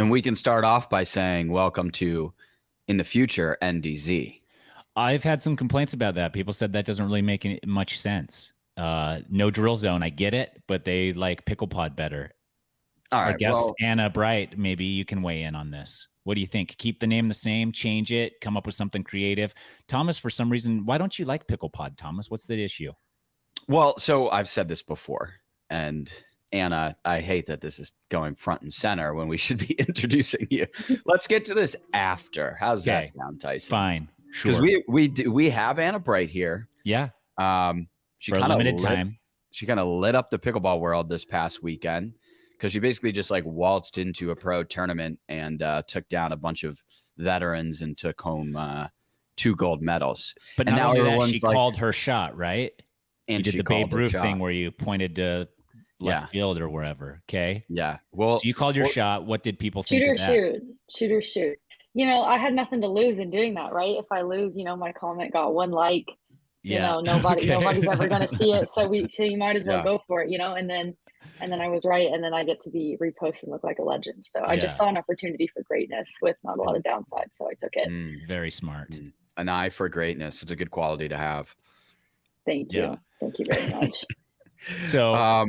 And we can start off by saying welcome to, in the future, NDZ. I've had some complaints about that. People said that doesn't really make much sense. No drill zone. I get it, but they like Pickleball better. All right. I guess Anna Bright, maybe you can weigh in on this. What do you think? Keep the name the same, change it, come up with something creative. Thomas, for some reason, why don't you like Pickleball, Thomas? What's the issue? Well, so I've said this before, and Anna, I hate that this is going front and center when we should be introducing you. Let's get to this after. How's that sound, Tyson? Fine. Sure. Because we have Anna Bright here. Yeah. She for a limited time. She kind of lit up the pickleball world this past weekend because she basically just like waltzed into a pro tournament and took down a bunch of veterans and took home 2 gold medals. But and now that, she called her shot, right? And you did the Babe Ruth thing where you pointed to left field or wherever. Okay. Yeah. Well, so you called your shot. What did people think of that? Shoot. I had nothing to lose in doing that, right? If I lose, my comment got 1 like. Nobody's ever going to see it. So you might as well go for it, and then I was right. And then I get to be reposted and look like a legend. So I just saw an opportunity for greatness with not a lot of downside. So I took it. Very smart. An eye for greatness. It's a good quality to have. Thank you. Yeah. Thank you very much. So,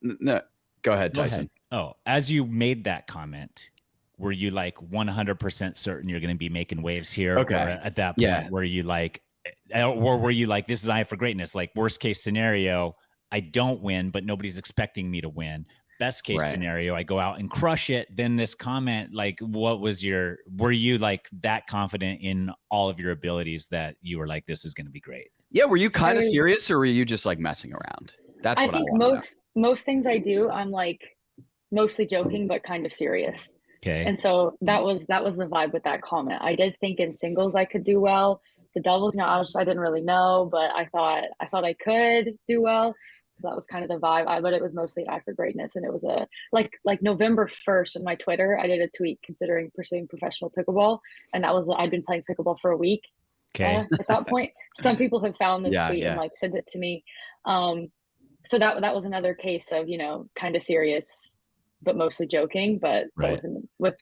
no, go ahead, Tyson. Oh, as you made that comment, were you like 100% certain you're going to be making waves here? Okay. Or at that point, were you like, or were you like, this is eye for greatness? Like worst case scenario, I don't win, but nobody's expecting me to win. Best case scenario, I go out and crush it. Then this comment, like, were you like that confident in all of your abilities that you were like, this is going to be great? Yeah. Were you kind of serious or were you just like messing around? That's what I think most things I do, I'm like mostly joking, but kind of serious. Okay. And so that was the vibe with that comment. I did think in singles I could do well. The doubles, I didn't really know, but I thought I could do well. So that was kind of the vibe. But it was mostly eye for greatness, and it was a like November 1st on my Twitter. I did a tweet considering pursuing professional pickleball, and that was I'd been playing pickleball for a week. Okay. At that point, some people have found this tweet and like sent it to me. So that was another case of kind of serious, but mostly joking, but with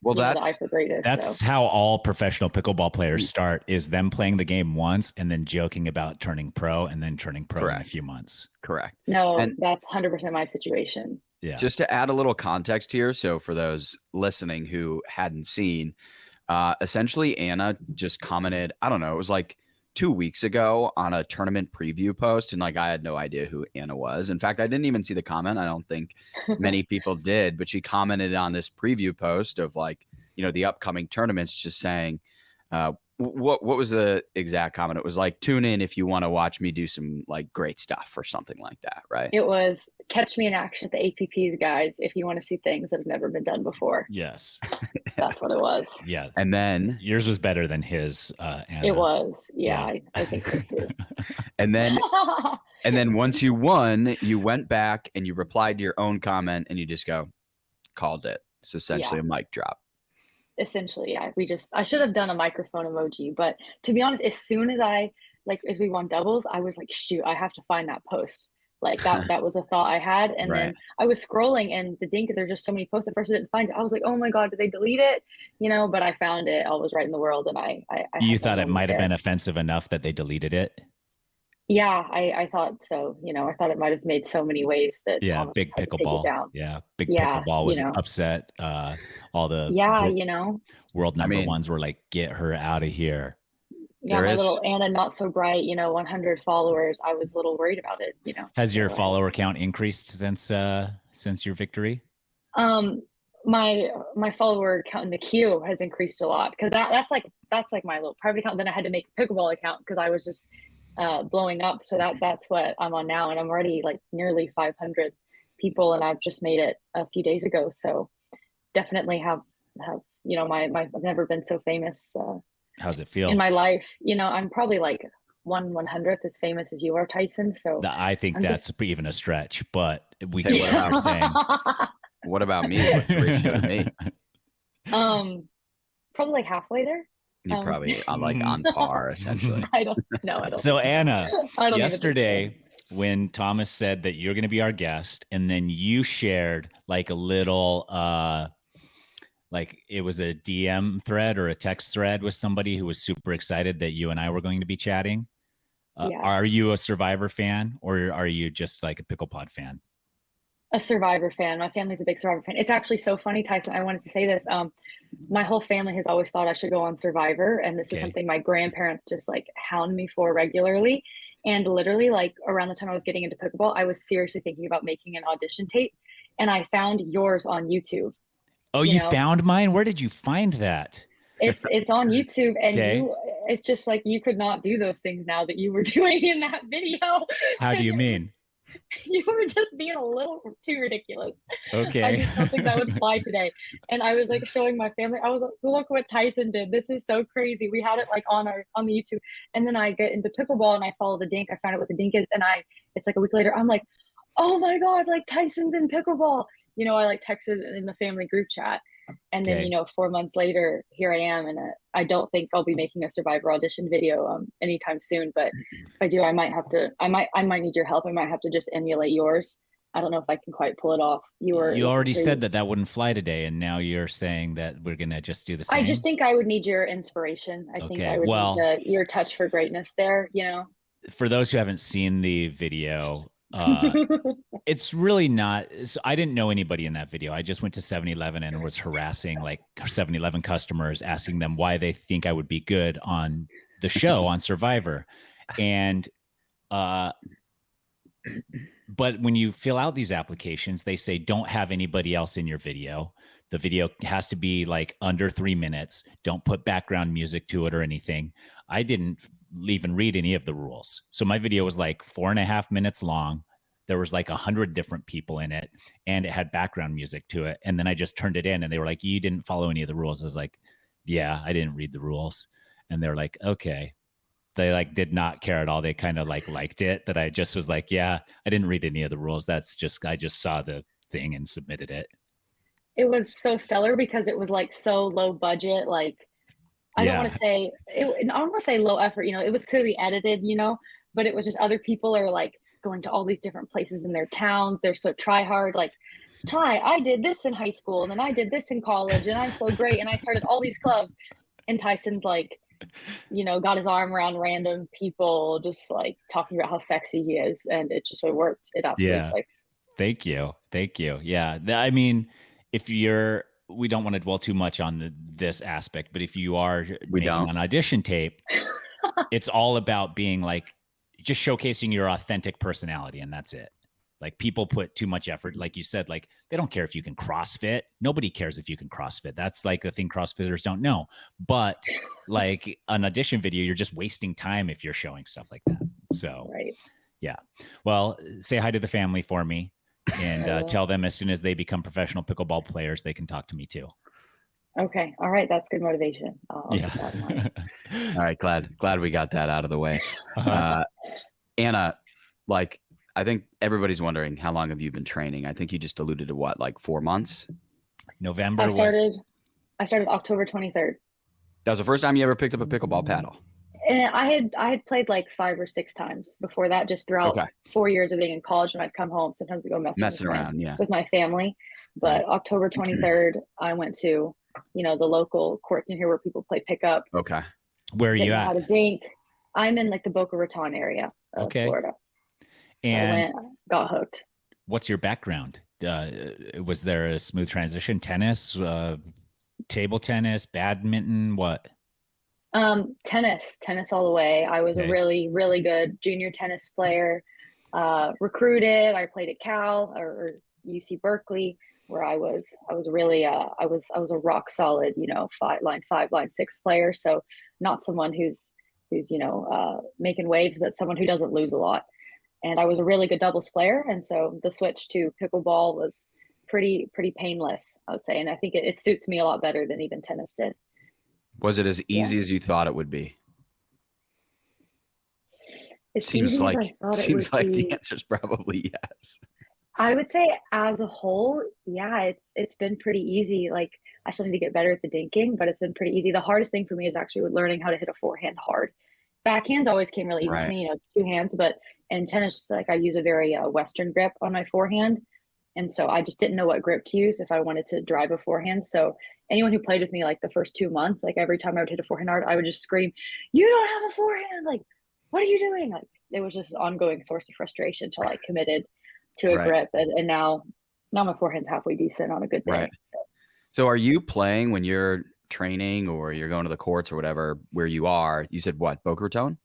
the eye for greatness. That's how all professional pickleball players start, is them playing the game once and then joking about turning pro and then turning pro in a few months. Correct. No, that's 100% my situation. Yeah. Just to add a little context here. So for those listening who hadn't seen, essentially Anna just commented, I don't know, it was like 2 weeks ago on a tournament preview post. And like, I had no idea who Anna was. In fact, I didn't even see the comment. I don't think many people did, but she commented on this preview post of like, the upcoming tournaments, just saying, what was the exact comment? It was like, tune in if you want to watch me do some like great stuff or something like that. Right. It was catch me in action at the APPs, guys, if you want to see things that have never been done before. Yes. That's what it was. Yeah. And then yours was better than his. Anna. It was. Yeah. I think so too. And then once you won, you went back and you replied to your own comment and you just go, called it. It's essentially a mic drop. Essentially, yeah. I should have done a microphone emoji, but to be honest, as soon as as we won doubles, I was like, shoot, I have to find that post. Like that was a thought I had. And then I was scrolling and there's just so many posts. At first I didn't find it. I was like, oh my God, did they delete it? But I found it. I was right in the world. And you thought it might've been offensive enough that they deleted it? Yeah, I thought so. I thought it might've made so many waves that Thomas big pickleball. Big pickleball was upset. All the world number ones were like, get her out of here. Yeah, my little Anna not so bright, 100 followers. I was a little worried about it, Has your follower count increased since your victory? My follower count in the queue has increased a lot, because that's like my little private account. Then I had to make a pickleball account because I was just blowing up. So that's what I'm on now, and I'm already like nearly 500 people, and I've just made it a few days ago. So definitely have I've never been so famous. How's it feel in my life? I'm probably like 1/100th as famous as you are, Tyson. So I think that's even a stretch, but we get what you're saying. What about me? What's the ratio to me? Probably like halfway there. You're probably on par, essentially. I don't know. So Anna, yesterday when Thomas said that you're going to be our guest, and then you shared like a little Like it was a DM thread or a text thread with somebody who was super excited that you and I were going to be chatting. Yeah. Are you a Survivor fan or are you just like a Pickleball fan? A Survivor fan. My family's a big Survivor fan. It's actually so funny, Tyson. I wanted to say this. My whole family has always thought I should go on Survivor, and this is something my grandparents just like hound me for regularly. And literally, like around the time I was getting into pickleball, I was seriously thinking about making an audition tape, and I found yours on YouTube. Oh, you found mine? Where did you find that? It's on YouTube, and Okay. it's just like you could not do those things now that you were doing in that video. How do you mean? You were just being a little too ridiculous. Okay. I just don't think that would fly today. And I was like showing my family, I was like, look what Tyson did. This is so crazy. We had it like on the YouTube. And then I get into pickleball and I follow the dink. I found out what the dink is. And it's like a week later, I'm like, oh my God, like Tyson's in pickleball. I like texted in the family group chat. And then, 4 months later, here I am. And I don't think I'll be making a Survivor audition video anytime soon. But if I do, I might need your help. I might have to just emulate yours. I don't know if I can quite pull it off. You already said that wouldn't fly today. And now you're saying that we're going to just do the same. I just think I would need your inspiration. I think I would need your touch for greatness there, For those who haven't seen the video, it's really not. I didn't know anybody in that video. I just went to 7-Eleven and was harassing like 7-Eleven customers, asking them why they think I would be good on the show on Survivor. And but when you fill out these applications, they say don't have anybody else in your video. The video has to be like under 3 minutes. Don't put background music to it or anything. I didn't even read any of the rules. So my video was like 4.5 minutes long. There was like 100 different people in it and it had background music to it. And then I just turned it in and they were like, you didn't follow any of the rules. I was like, yeah, I didn't read the rules. And they're like, okay. They like did not care at all. They kind of like liked it that I just was like, yeah, I didn't read any of the rules. I just saw the thing and submitted it. It was so stellar because it was like so low budget. Like, I don't want to say low effort, it was clearly edited, but it was just other people are like going to all these different places in their towns. They're so try hard. Like, Ty, I did this in high school and then I did this in college and I'm so great. And I started all these clubs. And Tyson's like, got his arm around random people, just like talking about how sexy he is. And it worked. It absolutely clicks. Thank you. Yeah. I mean, we don't want to dwell too much on this aspect, but if you are making an audition tape, it's all about being like, just showcasing your authentic personality. And that's it. Like people put too much effort. Like you said, like they don't care if you can CrossFit. Nobody cares if you can CrossFit. That's like the thing CrossFitters don't know. But like an audition video, you're just wasting time if you're showing stuff like that. So, yeah. Well, say hi to the family for me and tell them as soon as they become professional pickleball players, they can talk to me too. Okay. All right. That's good motivation. All right. Glad we got that out of the way. Anna, like, I think everybody's wondering how long have you been training? I think you just alluded to what, like 4 months? November. I started October 23rd. That was the first time you ever picked up a pickleball paddle? And I had played like 5 or 6 times before that, just throughout 4 years of being in college. When I'd come home, sometimes we go messing around with my family. But October 23rd, I went to, the local courts in here where people play pickup. Okay. Where are you at? How to dink. I'm in like the Boca Raton area of Florida. And got hooked. What's your background? Was there a smooth transition? Tennis, table tennis, badminton, what? Tennis all the way. I was a really, really good junior tennis player. Recruited. I played at Cal or UC Berkeley, where I was really I was a rock solid, line 5, line 6 player. So not someone who's making waves, but someone who doesn't lose a lot. And I was a really good doubles player. And so the switch to pickleball was pretty painless, I would say. And I think it suits me a lot better than even tennis did. Was it as easy as you thought it would be? It seems like the answer is probably yes. I would say as a whole, yeah, it's been pretty easy. Like I still need to get better at the dinking, but it's been pretty easy. The hardest thing for me is actually learning how to hit a forehand hard. Backhands always came really easy to me, 2 hands, but in tennis, like I use a very Western grip on my forehand. And so I just didn't know what grip to use if I wanted to drive a forehand. So anyone who played with me like the first 2 months, like every time I would hit a forehand hard, I would just scream, "You don't have a forehand! Like, what are you doing?" Like it was just an ongoing source of frustration till I committed to a Right. grip, and now my forehand's halfway decent on a good day. Right. So are you playing when you're training or you're going to the courts or whatever where you are? You said what, Boca Raton?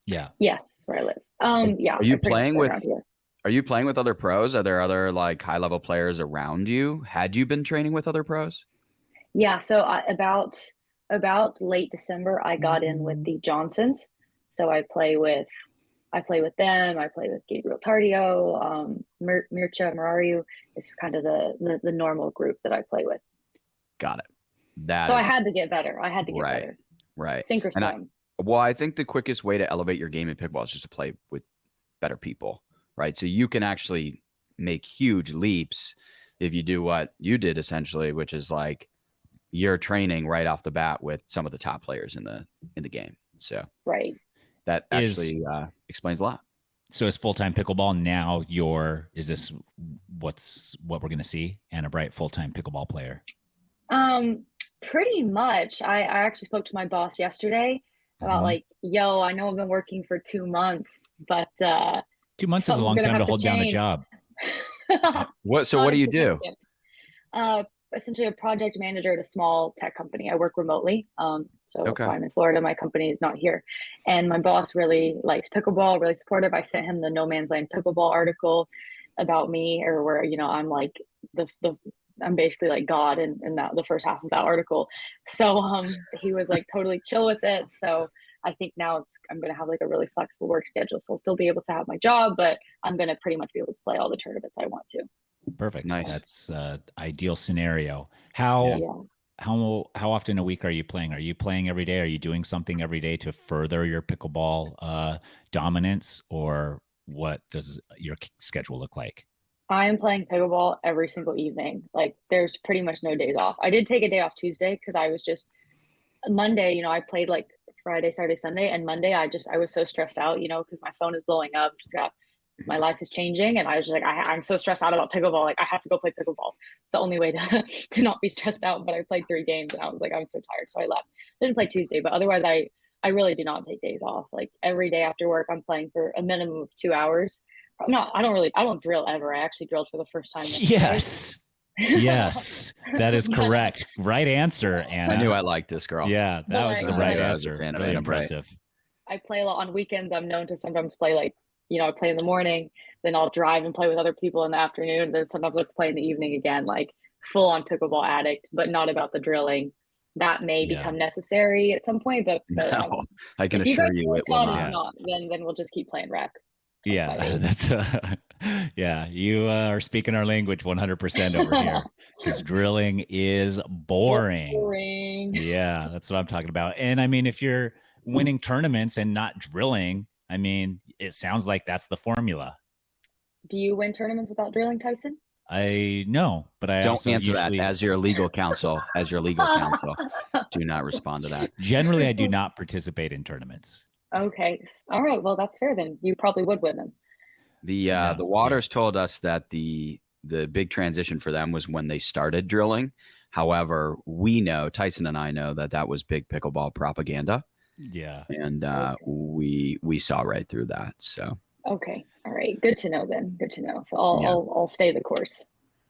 Yeah. Yes, where I live. Yeah, Are you I pretty much playing play with around here. Are you playing with other pros? Are there other like high level players around you? Had you been training with other pros? Yeah, so about late December, I got in with the Johnsons. So I play with them. I play with Gabriel Tardio, Mircea Murariu. It's kind of the normal group that I play with. Got it. That So I is had to get better. I had to get right. better. Right. Sink or And swim. I think the quickest way to elevate your game in pickleball is just to play with better people, right? So you can actually make huge leaps if you do what you did essentially, which is like you're training right off the bat with some of the top players in the game. So Right. that actually explains a lot. So is full-time pickleball now is this what we're going to see? Anna Bright, full-time pickleball player. Pretty much. I actually spoke to my boss yesterday about like, yo, I know I've been working for 2 months, but 2 months is a long time to hold down a job. What do you do? Essentially a project manager at a small tech company. I work remotely. So that's why I'm in Florida. My company is not here. And my boss really likes pickleball, really supportive. I sent him the No Man's Land pickleball article about me, or where, I'm like I'm basically like God in that the first half of that article. So he was like totally chill with it. So I think now I'm gonna have like a really flexible work schedule. So I'll still be able to have my job, but I'm gonna pretty much be able to play all the tournaments I want to. Perfect. Nice. That's ideal scenario. How often a week are you playing? Are you playing every day? Are you doing something every day to further your pickleball dominance, or what does your schedule look like? I'm playing pickleball every single evening. Like there's pretty much no days off. I did take a day off Tuesday because I was just Monday, I played like Friday, Saturday, Sunday, and Monday I was so stressed out, because my phone is blowing up. My life is changing, and I was just like, I'm so stressed out about pickleball. Like I have to go play pickleball. It's the only way to to not be stressed out. But I played 3 games, and I was like, I'm so tired, so I left. Didn't play Tuesday, but otherwise I really do not take days off. Like every day after work, I'm playing for a minimum of 2 hours. I don't drill ever. I actually drilled for the first time yesterday. Yes, that is correct. Right answer, Anna. I knew I liked this girl. Yeah, that was the right answer. Really impressive. I play a lot on weekends. I'm known to sometimes play like, I play in the morning, then I'll drive and play with other people in the afternoon. Then sometimes I'll play in the evening again, like full on pickleball addict, but not about the drilling. That may become necessary at some point, but no, I can assure you it will not. Then we'll just keep playing rec. Yeah, that's you are speaking our language 100% over here, because drilling is boring. Yeah, that's what I'm talking about. And I mean, if you're winning tournaments and not drilling, I mean, it sounds like that's the formula. Do you win tournaments without drilling, Tyson? I know, but I don't also answer that as your legal counsel. Do not respond to that. Generally, I do not participate in tournaments. Okay. All right. Well, that's fair then. You probably would win them. The Waters told us that the big transition for them was when they started drilling. However, Tyson and I know that was big pickleball propaganda. Yeah. And we saw right through that. So okay. All right. Good to know then. Good to know. So I'll stay the course.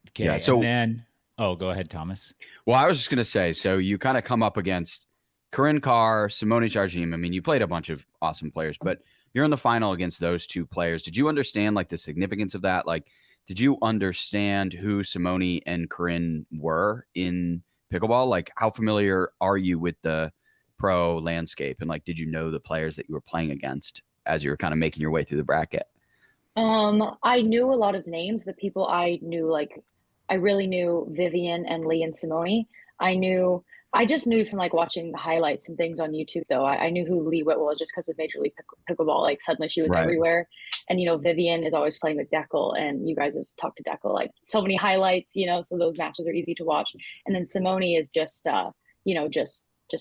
Okay. Yeah, so and then go ahead, Thomas. Well, I was just gonna say, so you kind of come up against Corinne Carr, Simone Jardim. I mean, you played a bunch of awesome players, but you're in the final against those 2 players. Did you understand like the significance of that? Like, did you understand who Simone and Corinne were in pickleball? Like, how familiar are you with the pro landscape? And like, did you know the players that you were playing against as you were kind of making your way through the bracket? I knew a lot of names. The people I knew, like, I really knew Vivian and Lee and Simone. I just knew from like watching the highlights and things on YouTube, though. I knew who Lee Whitwell was just because of Major League Pickleball. Like suddenly she was everywhere. And, Vivian is always playing with Deckel, and you guys have talked to Deckel, like so many highlights, so those matches are easy to watch. And then Simone is just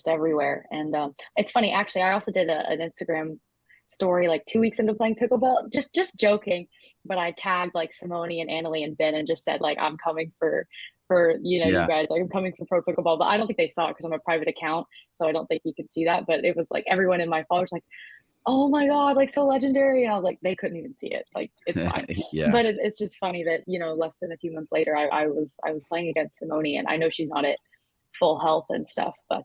everywhere. And it's funny, actually, I also did an Instagram story like 2 weeks into playing pickleball, just joking, but I tagged like Simone and Annalie and Ben and just said like, I'm coming for for, you Yeah. guys. I'm coming for pro pickleball, but I don't think they saw it because I'm a private account. So I don't think you could see that. But it was like everyone in my followers like, oh my God, like so legendary. And I was like, they couldn't even see it. Like it's fine. Yeah. But it's just funny that, less than a few months later, I was playing against Simone, and I know she's not at full health and stuff, but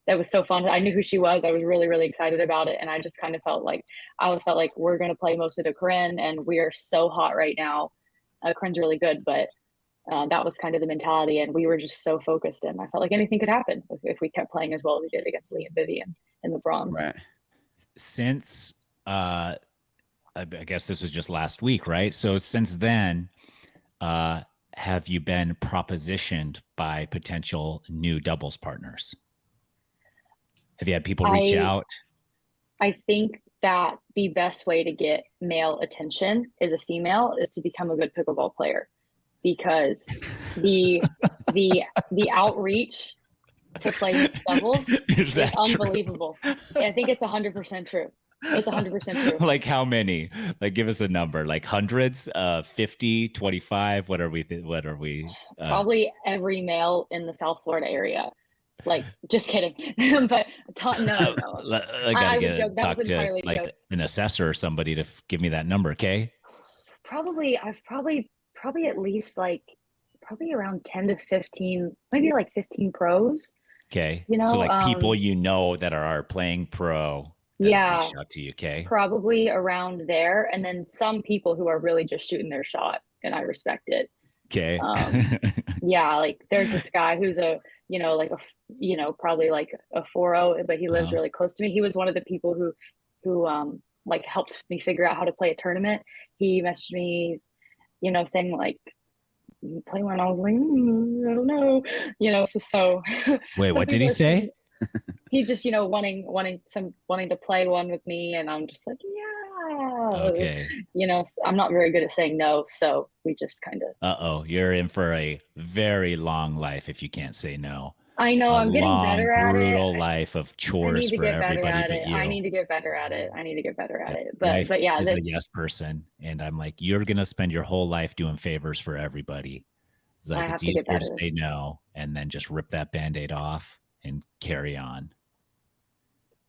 that was so fun. I knew who she was. I was really, really excited about it. And I just kind of felt like we're going to play most of the Corinne, and we are so hot right now. Corinne's really good, but that was kind of the mentality. And we were just so focused, and I felt like anything could happen if we kept playing as well as we did against Lee and Vivian in the bronze. Right. Since, I guess this was just last week, right? So since then, have you been propositioned by potential new doubles partners? Have you had people reach out? I think that the best way to get male attention as a female is to become a good pickleball player, because the outreach to play doubles is unbelievable. I think it's 100% true. It's 100% true. Like how many? Like give us a number. Like hundreds, 50, 25. What are we? Probably every male in the South Florida area. Like, just kidding. But no. I gotta talk to like an assessor or somebody to give me that number. Okay. I've probably at least probably around 10 to 15, maybe like 15 pros. Okay. So like people that are playing pro. Yeah. Reach out to you. Okay. Probably around there. And then some people who are really just shooting their shot, and I respect it. Okay. Yeah. Like there's this guy who's probably like a 4-0, but he lives really close to me. He was one of the people who like helped me figure out how to play a tournament. He messaged me, saying like, play one. I was like, I don't know, so. Wait, what did he say? He just, wanting to play one with me, and I'm just like, yeah. Okay. I'm not very good at saying no, so we just kind of. You're in for a very long life if you can't say no. I know. I'm getting better at it. Brutal life of chores for everybody but you. I need to get better at it. Wife but yeah, is a yes person, and I'm like, you're gonna spend your whole life doing favors for everybody. It's like it's easier to say no and then just rip that Band-Aid off and carry on.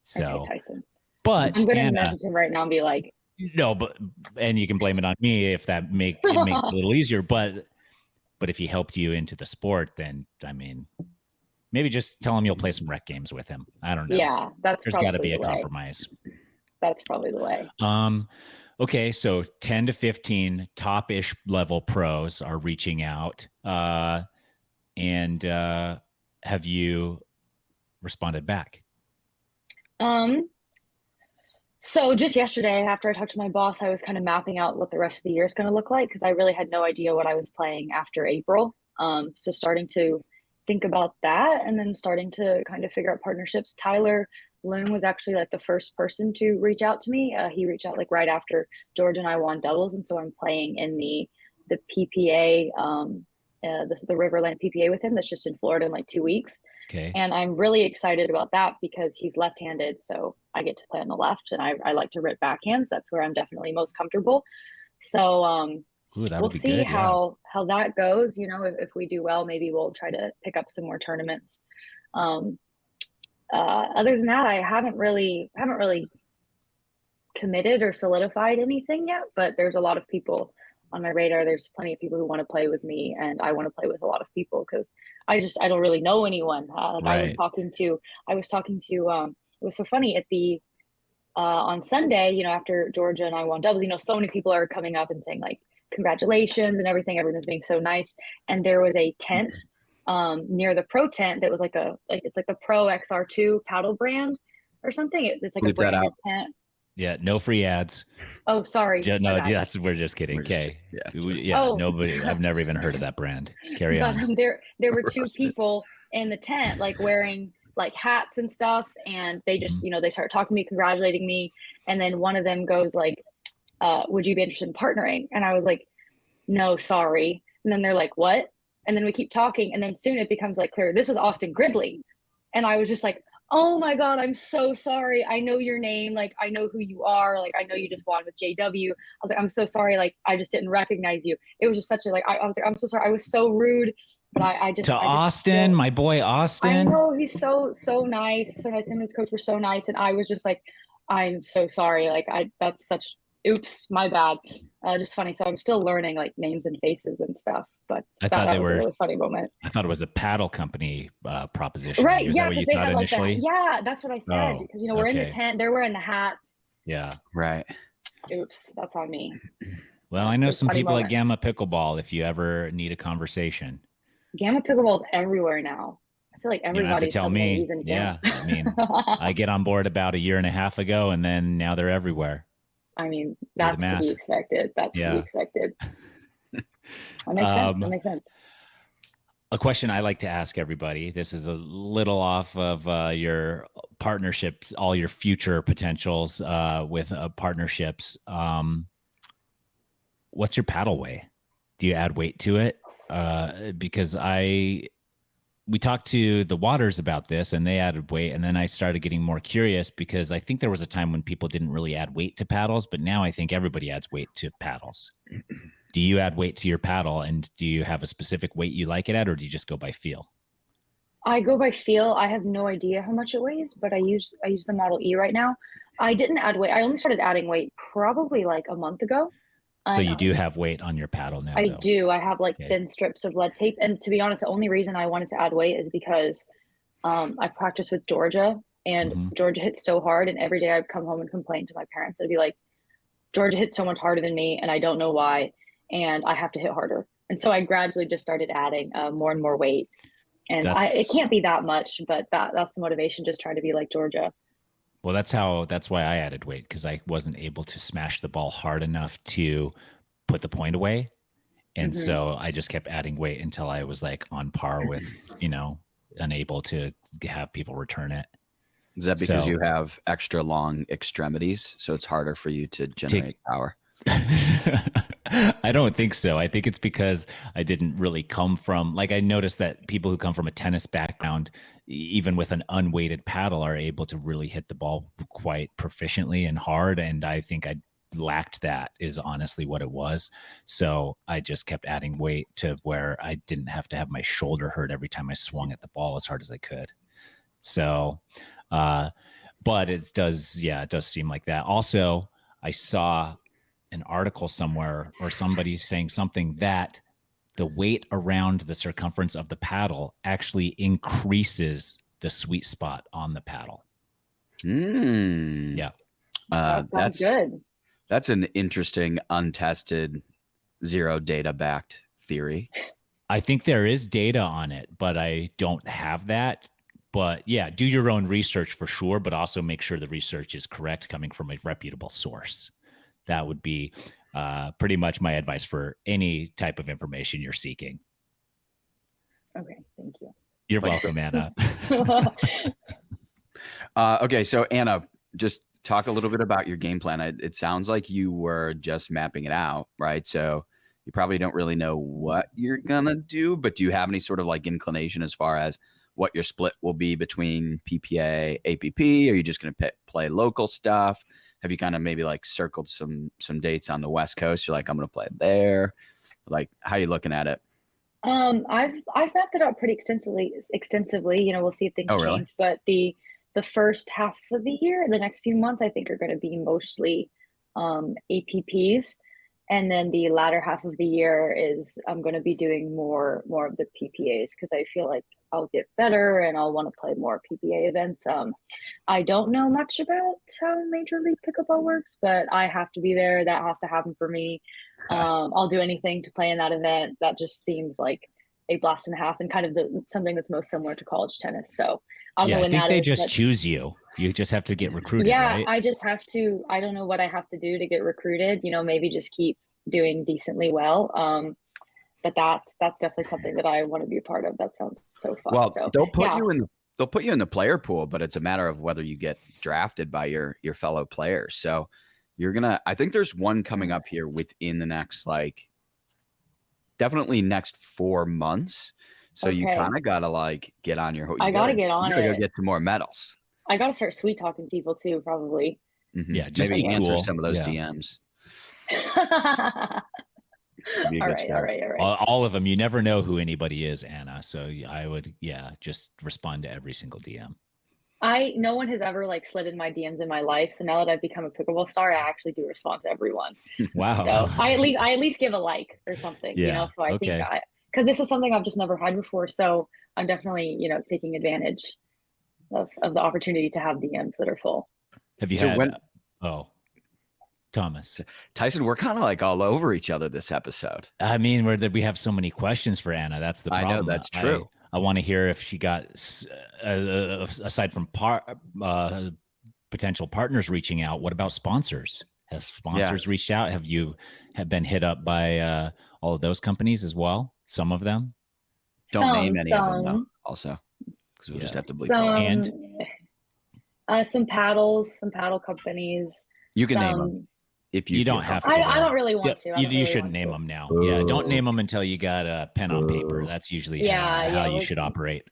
So, okay, Tyson. But I'm gonna message him right now and be like, no, and you can blame it on me if that makes it a little easier. But if he helped you into the sport, then I mean, maybe just tell him you'll play some rec games with him. I don't know. Yeah, there's got to be a compromise. That's probably the way. Okay, so 10 to 15 top-ish level pros are reaching out. And have you responded back? So just yesterday, after I talked to my boss, I was kind of mapping out what the rest of the year is going to look like, because I really had no idea what I was playing after April. So starting to think about that, and then starting to kind of figure out partnerships. Tyler Loon was actually like the first person to reach out to me. He reached out like right after George and I won doubles, and so I'm playing in the PPA, the Riverland PPA with him. That's just in Florida in like 2 weeks. Okay. And I'm really excited about that because he's left-handed, so I get to play on the left, and I like to rip backhands. That's where I'm definitely most comfortable. So we'll see how that goes. If we do well, maybe we'll try to pick up some more tournaments. Other than that, I haven't really committed or solidified anything yet, but there's a lot of people on my radar. There's plenty of people who want to play with me, and I want to play with a lot of people because I don't really know anyone. Right. I was talking to it was so funny at the on Sunday, after Georgia and I won doubles, so many people are coming up and saying like congratulations and everything. Everyone's being so nice. And there was a tent near the pro tent that was it's like the Pro XR2 paddle brand or something. It's like a branded tent. Yeah, no free ads. Oh, sorry. We're just kidding. Okay. Nobody. I've never even heard of that brand. Carry on. There were two people in the tent, like wearing like hats and stuff, and they just, they start talking to me, congratulating me, and then one of them goes like, "Would you be interested in partnering?" And I was like, "No, sorry." And then they're like, "What?" And then we keep talking, and then soon it becomes like clear this was Austin Gridley, and I was just like, Oh my God, I'm so sorry. I know your name. Like, I know who you are. Like, I know you just won with JW. I was like, I'm so sorry. Like, I just didn't recognize you. It was just such a, like, I was like, I'm so sorry. I was so rude, but I just, To I just Austin, feel, my boy I Austin. know he's so nice. So nice. Him and his coach were so nice. And I was just like, I'm so sorry. Like, that's such, oops, my bad. Just funny. So I'm still learning like names and faces and stuff, but I that, thought they that was a were. really funny moment. I thought it was a paddle company proposition. Right. Is that Yeah. what Cause you they thought had like that. initially? Yeah. That's what I said. Oh, Cause, you know, we're in the okay. tent. They're wearing the hats. Yeah. Right. Oops. That's on me. Well, Yeah, I know it was a some funny people at moment. Gamma Pickleball if you ever need a conversation. Gamma pickleball is everywhere now. I feel like You don't have to everybody's tell suddenly me. using Gamma. Yeah. I mean, I get on board about a year and a half ago, and then now they're everywhere. I mean, Do the that's to be math. expected. That's to be Yeah. expected. That makes sense. That Um, makes sense. a question I like to ask everybody. This is a little off of your partnerships, all your future potentials with partnerships. What's your paddle weigh? Do you add weight to it? Because we talked to the Waters about this and they added weight. And then I started getting more curious because I think there was a time when people didn't really add weight to paddles, but now I think everybody adds weight to paddles. Do you add weight to your paddle, and do you have a specific weight you like it at, or do you just go by feel? I go by feel. I have no idea how much it weighs, but I use the Model E right now. I didn't add weight. I only started adding weight probably like a month ago. So And you do have weight on your paddle now, I though. do. I have like Okay. thin strips of lead tape. And to be honest, the only reason I wanted to add weight is because I practice with Georgia, and Mm-hmm. Georgia hits so hard. And every day I'd come home and complain to my parents. I'd be like, Georgia hits so much harder than me, and I don't know why. And I have to hit harder. And so I gradually just started adding more and more weight. And it That's can't be that much, but that's the motivation. Just try to be like Georgia. well, that's why I added weight, because I wasn't able to smash the ball hard enough to put the point away. And Hmm. so I just kept adding weight until I was like on par with, unable to have people return it. Is that because So you have extra long extremities, so it's harder for you to generate power? I don't think so. I think it's because I didn't really come from, like, I noticed that people who come from a tennis background, even with an unweighted paddle, are able to really hit the ball quite proficiently and hard. And I think I lacked that, is honestly what it was. So I just kept adding weight to where I didn't have to have my shoulder hurt every time I swung at the ball as hard as I could. So, but it does seem like that. Also, I saw an article somewhere or somebody saying something that the weight around the circumference of the paddle actually increases the sweet spot on the paddle. Yeah. That sounds good. That's an interesting, untested, zero data backed theory. I think there is data on it, but I don't have that. But yeah, do your own research for sure, but also make sure the research is correct, coming from a reputable source. That would be pretty much my advice for any type of information you're seeking. Okay, thank you. You're welcome, Anna. Okay, so Anna, just talk a little bit about your game plan. It sounds like you were just mapping it out, right? So you probably don't really know what you're gonna do, but do you have any sort of like inclination as far as what your split will be between PPA, APP? Are you just gonna play local stuff? Have you kind of maybe like circled some dates on the West Coast? You're like, I'm gonna play there. Like, how you looking at it? I've mapped it out pretty extensively. You know, we'll see if things Oh, really? change, but the first half of the year, the next few months, I think are going to be mostly APPs, and then the latter half of the year is I'm going to be doing more of the PPAs because I feel like I'll get better and I'll want to play more PPA events. I don't know much about how Major League Pickleball works, but I have to be there. That has to happen for me. I'll do anything to play in that event. That just seems like a blast and a half and kind of something that's most similar to college tennis. So I don't know I when think that they is, just but choose you. You just have to get recruited, yeah, right? I just have to. I don't know what I have to do to get recruited. You know, maybe just keep doing decently well. But that's definitely something that I want to be a part of. That sounds so fun. Well, So they'll put yeah, you in the player pool, but it's a matter of whether you get drafted by your fellow players. So I think there's one coming up here within the next, like, definitely next 4 months. So you Okay. kind of got to like get on your. I gotta get on You gotta go it. get some more medals. I gotta start sweet talking people too, probably. Yeah, just maybe be answer cool. some of those Yeah. DMs. All right. All of them. You never know who anybody is, Anna. So I would, just respond to every single DM. No one has ever like slid in my DMs in my life. So now that I've become a pickleball star, I actually do respond to everyone. Wow. So I at least give a like or something, you know? So I think because this is something I've just never had before. So I'm definitely, taking advantage of the opportunity to have DMs that are full. Have you had, Thomas. Tyson, we're kind of like all over each other this episode. I mean, we have so many questions for Anna. That's the problem. I know, that's true. I want to hear if she got, aside from potential partners reaching out, what about sponsors? Have sponsors reached out? Have you been hit up by all of those companies as well? Some of them? Don't name any of them, though, also. Because we'll just have to bleep some paddle companies. You can name them. If you don't have to. I don't really want to. You shouldn't name them now. Yeah, don't name them until you got a pen on paper. That's usually how you should operate.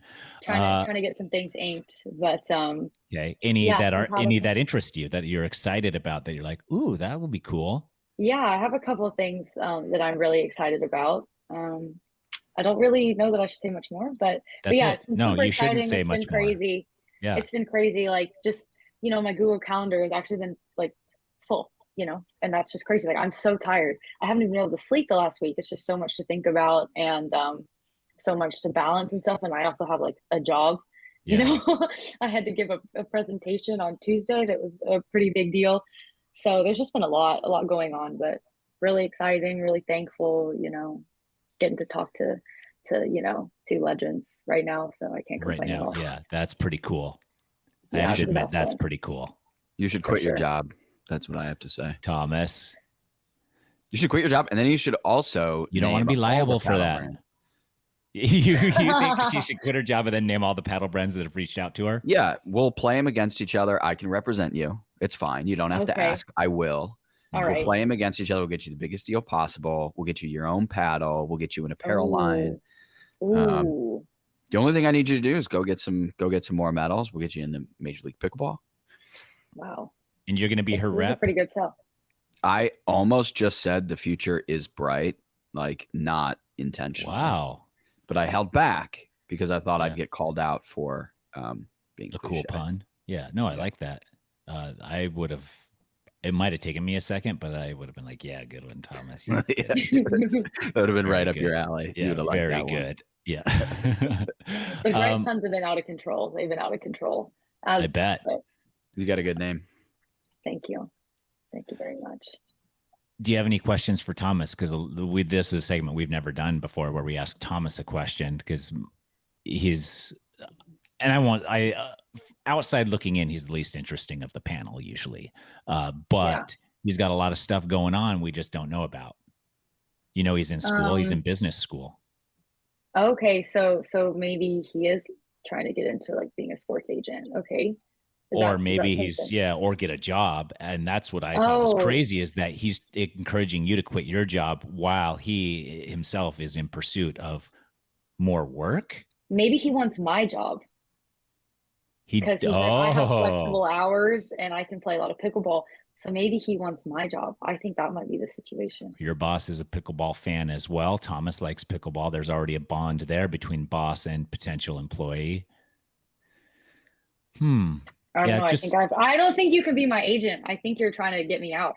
Trying to get some things inked, but okay. Any that interest you, that you're excited about, that you're like, ooh, that would be cool. Yeah, I have a couple of things that I'm really excited about. I don't really know that I should say much more, but yeah, it's been super exciting. It's been crazy. Yeah, it's been crazy. Like just my Google Calendar has actually been like full. And that's just crazy. Like I'm so tired. I haven't even been able to sleep the last week. It's just so much to think about and so much to balance and stuff. And I also have like a job. I had to give a presentation on Tuesday that was a pretty big deal. So there's just been a lot going on, but really exciting, really thankful, getting to talk to two legends right now. So I can't complain at all. Yeah, that's pretty cool. I have to admit, that's pretty cool. You should quit your job. That's what I have to say. Thomas, you should quit your job, and then you should also. You don't want to be liable for that. You think she should quit her job and then name all the paddle brands that have reached out to her? Yeah, we'll play them against each other. I can represent you. It's fine. You don't have to ask. I will. We'll play them against each other. We'll get you the biggest deal possible. We'll get you your own paddle. We'll get you an apparel line. The only thing I need you to do is go get some more medals. We'll get you into Major League Pickleball. Wow. And you're going to be her rep? Pretty good stuff. I almost just said the future is bright, like not intentionally. Wow. But I held back because I thought I'd get called out for being a cool pun. Yeah. No, I like that. I would have. It might have taken me a second, but I would have been like, "Yeah, good one, Thomas." That would have been right up your alley. Yeah, very good. Yeah. The great puns have been out of control. They've been out of control. I bet. You got a good name. Thank you. Thank you very much. Do you have any questions for Thomas? Because this is a segment we've never done before where we ask Thomas a question because outside looking in, he's the least interesting of the panel usually. But he's got a lot of stuff going on we just don't know about. He's in school. He's in business school. Okay. So maybe he is trying to get into like being a sports agent. Okay. Or maybe or get a job. And that's what I thought was crazy is that he's encouraging you to quit your job while he himself is in pursuit of more work. Maybe he wants my job. Because he's like, I have flexible hours and I can play a lot of pickleball. So maybe he wants my job. I think that might be the situation. Your boss is a pickleball fan as well. Thomas likes pickleball. There's already a bond there between boss and potential employee. I don't know. I don't think you can be my agent. I think you're trying to get me out.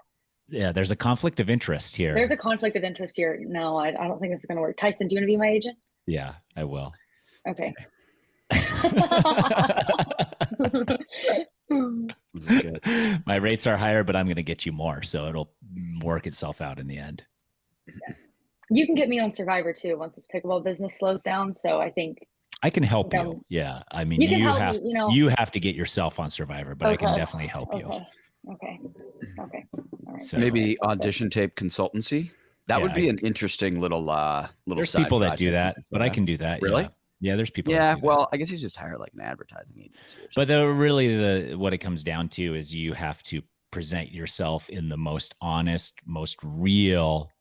Yeah, there's a conflict of interest here. There's a conflict of interest here. No, I don't think it's going to work. Tyson, do you want to be my agent? Yeah, I will. Okay. My rates are higher, but I'm going to get you more, so it'll work itself out in the end. Yeah. You can get me on Survivor too once this pickleball business slows down. So I think I can help you. Yeah, I mean, you have to get yourself on Survivor, but I can definitely help you. Okay. All right. So maybe audition tape consultancy. That would be an interesting little There's people that do that, but I can do that. Really? Yeah, there's people. Yeah, well, I guess you just hire like an advertising agency. But what it comes down to is you have to present yourself in the most honest, most real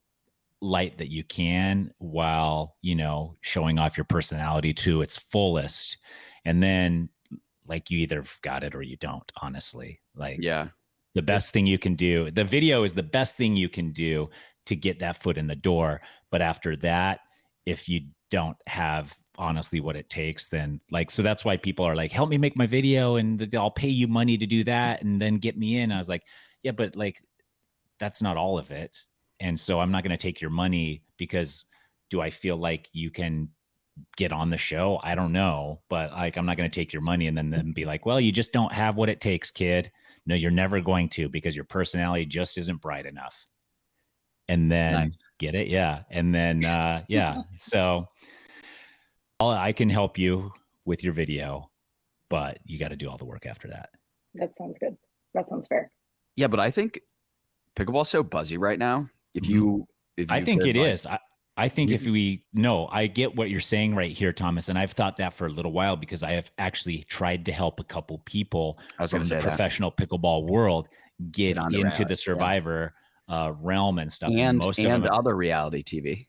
light that you can while, you know, showing off your personality to its fullest. And then like you either got it or you don't, honestly. Like the best thing you can do, the video is the best thing you can do to get that foot in the door. But after that, if you don't have honestly what it takes, then like, so that's why people are like, help me make my video and I'll pay you money to do that and then get me in. I was like, yeah, but like, that's not all of it. And so I'm not going to take your money because do I feel like you can get on the show? I don't know, but like, I'm not going to take your money and then be like, well, you just don't have what it takes, kid. No, you're never going to, because your personality just isn't bright enough. And then get it. Yeah. And then, yeah. So I can help you with your video, but you got to do all the work after that. That sounds good. That sounds fair. Yeah. But I think pickleball's so buzzy right now. I think it is. I think if I get what you're saying right here, Thomas, and I've thought that for a little while because I have actually tried to help a couple people from the professional pickleball world get into the Survivor realm and stuff, and other reality TV,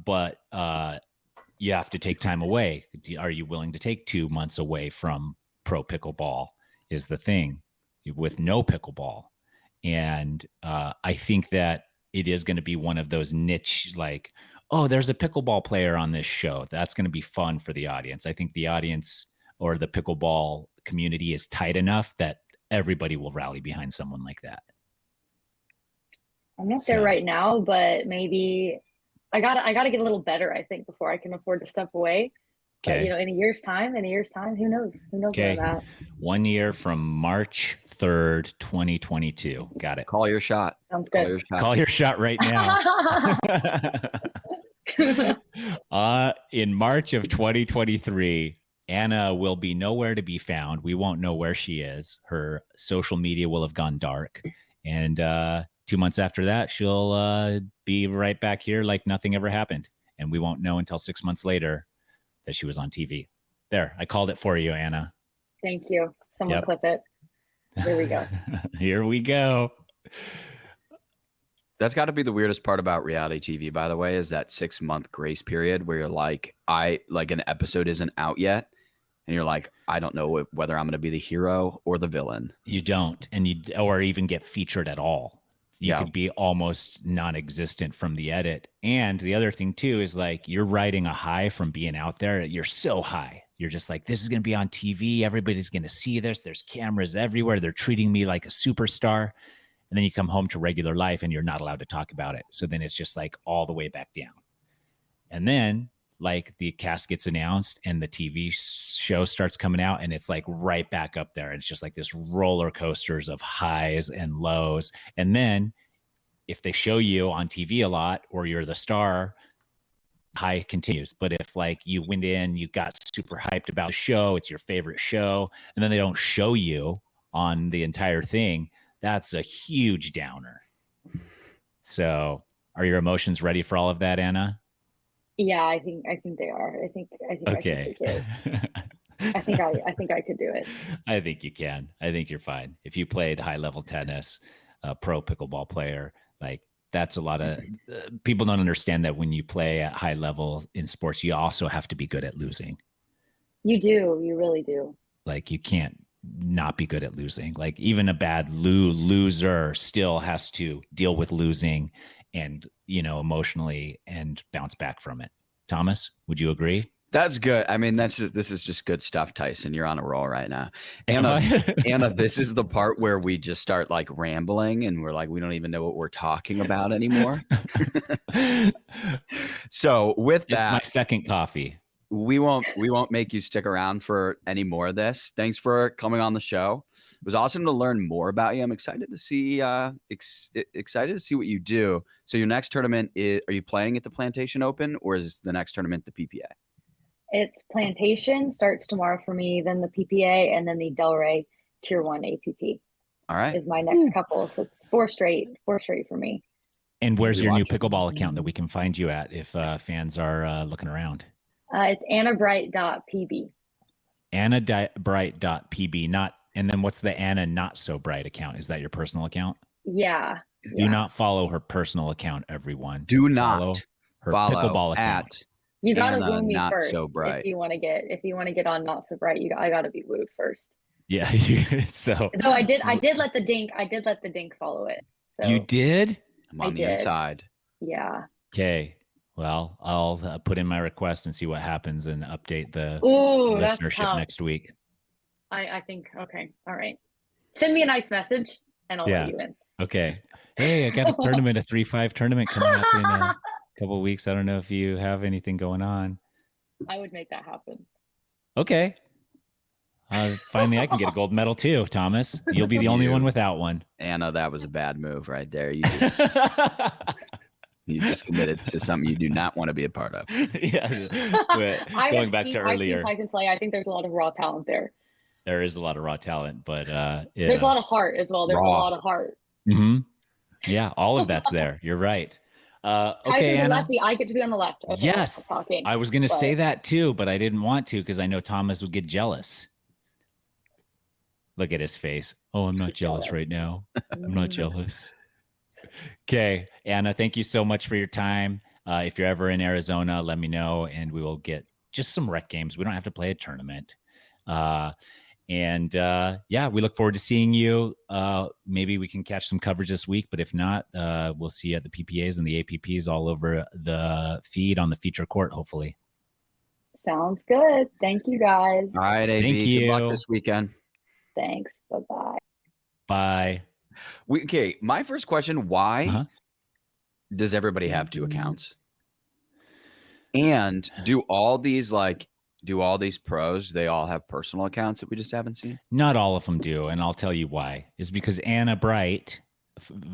but you have to take time away. Are you willing to take 2 months away from pro pickleball? Is the thing with no pickleball. And I think that it is going to be one of those niche, like, oh, there's a pickleball player on this show. That's going to be fun for the audience. I think the audience or the pickleball community is tight enough that everybody will rally behind someone like that. I'm not there right now, but maybe I gotta get a little better, I think, before I can afford to step away. Okay. But, you know, in a year's time, who knows? Who knows about that? 1 year from March 3rd, 2022. Got it. Call your shot. Sounds good. Call your shot right now. In March of 2023, Anna will be nowhere to be found. We won't know where she is. Her social media will have gone dark. And 2 months after that, she'll be right back here like nothing ever happened. And we won't know until 6 months later that she was on TV. There, I called it for you, Anna. Thank you. Someone clip it. Here we go. Here we go. That's got to be the weirdest part about reality TV, by the way, is that 6 month grace period where you're like, an episode isn't out yet. And you're like, I don't know whether I'm going to be the hero or the villain. You don't. Or even get featured at all. You could be almost non-existent from the edit. And the other thing too is like you're riding a high from being out there. You're so high. You're just like, this is going to be on TV. Everybody's going to see this. There's cameras everywhere. They're treating me like a superstar. And then you come home to regular life and you're not allowed to talk about it. So then it's just like all the way back down. And then like the cast gets announced and the TV show starts coming out and it's like right back up there. It's just like this roller coasters of highs and lows. And then if they show you on TV a lot or you're the star, high continues. But if like you went in, you got super hyped about the show, it's your favorite show, and then they don't show you on the entire thing, that's a huge downer. So are your emotions ready for all of that, Anna? Yeah, I think they are. I think okay. I think I could do it. I think you can. I think you're fine. If you played high level tennis, a pro pickleball player, like that's a lot of people don't understand that when you play at high level in sports, you also have to be good at losing. You do. You really do. Like you can't not be good at losing. Like even a bad loser still has to deal with losing and, you know, emotionally and bounce back from it. Thomas, would you agree? That's good. I mean, this is just good stuff, Tyson. You're on a roll right now. Anna, this is the part where we just start like rambling and we're like, we don't even know what we're talking about anymore. So with that, it's my second coffee. We won't make you stick around for any more of this. Thanks for coming on the show. It was awesome to learn more about you. I'm excited to see excited to see what you do. So your next tournament are you playing at the Plantation Open or is the next tournament the PPA? It's Plantation starts tomorrow for me, then the PPA, and then the Delray Tier 1 APP. All right. Is my next couple. So it's four straight for me. And where's your new pickleball account that we can find you at if fans are looking around? It's annabright.pb. Annabright.pb, and then what's the Anna Not So Bright account? Is that your personal account? Yeah. Do not follow her personal account, everyone. Do follow not her follow pickleball account. at You gotta Anna woo me Not first So Bright. if you want to get on Not So Bright. I gotta be wooed first. Yeah. So no, I did let the dink follow it. So you did? I'm on the inside. Yeah. Okay. Well, I'll put in my request and see what happens and update the that's listenership tough. next week. I think, okay. All right. Send me a nice message and I'll let you in. Okay. Hey, I got a tournament, a 3-5 tournament coming up in a couple of weeks. I don't know if you have anything going on. I would make that happen. Okay. Finally, I can get a gold medal too, Thomas. You'll be the only one without one. Anna, that was a bad move right there. You just committed to something you do not want to be a part of. Yeah. Going back to earlier. I've seen Tyson play. I think there's a lot of raw talent there. There is a lot of raw talent, but there's a lot of heart as well. There's a lot of heart. Mm-hmm. Yeah, all of that's there. You're right. Okay, Tyson's Anna. a lefty. I get to be on the left. Okay, yes. I was going to say that too, but I didn't want to because I know Thomas would get jealous. Look at his face. Oh, I'm not jealous right now. I'm not jealous. Okay, Anna, thank you so much for your time. If you're ever in Arizona, let me know, and we will get just some rec games. We don't have to play a tournament. We look forward to seeing you. Maybe we can catch some coverage this week, but if not, we'll see you at the PPAs and the APPs all over the feed on the feature court, hopefully. Sounds good. Thank you, guys. All right, AV. Thank you. Good luck this weekend. Thanks. Bye-bye. Bye. Okay, my first question, why does everybody have 2 accounts? And do all these pros, they all have personal accounts that we just haven't seen? Not all of them do, and I'll tell you why. Is because Anna Bright,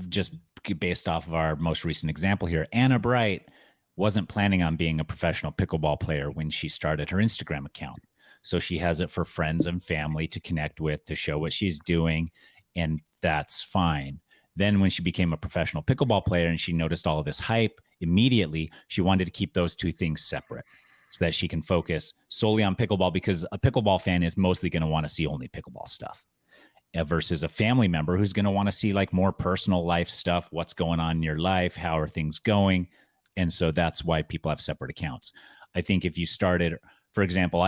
just based off of our most recent example here, Anna Bright wasn't planning on being a professional pickleball player when she started her Instagram account. So she has it for friends and family to connect with, to show what she's doing, and that's fine. Then when she became a professional pickleball player and she noticed all of this hype, immediately she wanted to keep those 2 things separate so that she can focus solely on pickleball, because a pickleball fan is mostly going to want to see only pickleball stuff versus a family member who's going to want to see like more personal life stuff. What's going on in your life? How are things going? And so that's why people have separate accounts. I think if you started, for example,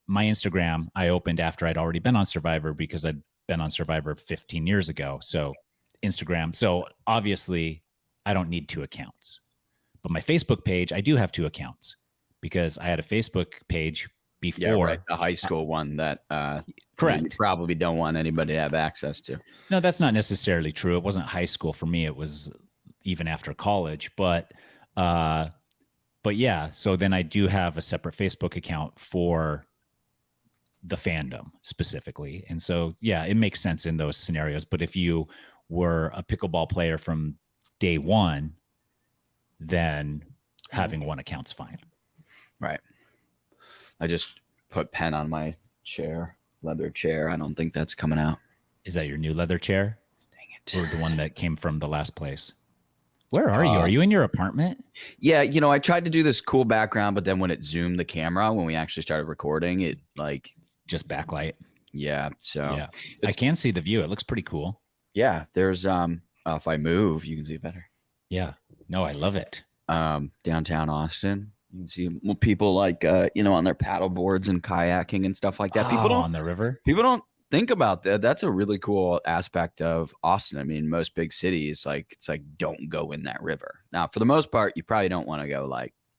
my Instagram, I opened after I'd already been on Survivor because I'd been on Survivor 15 years ago. So Instagram. So obviously I don't need 2 accounts, but my Facebook page, I do have 2 accounts because I had a Facebook page before. A high school one that correct. You probably don't want anybody to have access to. No, that's not necessarily true. It wasn't high school for me. It was even after college, but yeah, so then I do have a separate Facebook account for the fandom specifically. And so, yeah, it makes sense in those scenarios. But if you were a pickleball player from day one, then having 1 account's fine. Right. I just put pen on my chair, leather chair. I don't think that's coming out. Is that your new leather chair? Dang it. Or the one that came from the last place? Where are you? Are you in your apartment? Yeah, I tried to do this cool background, but then when it zoomed the camera, when we actually started recording, it just backlight. Yeah. So yeah, I can see the view. It looks pretty cool. Yeah. There's if I move, you can see it better. Yeah. No, I love it. Downtown Austin. You can see people on their paddle boards and kayaking and stuff like that. People don't on the river. People don't think about that. That's a really cool aspect of Austin. I mean, most big cities, it's like, don't go in that river. Now, for the most part, you probably don't want to go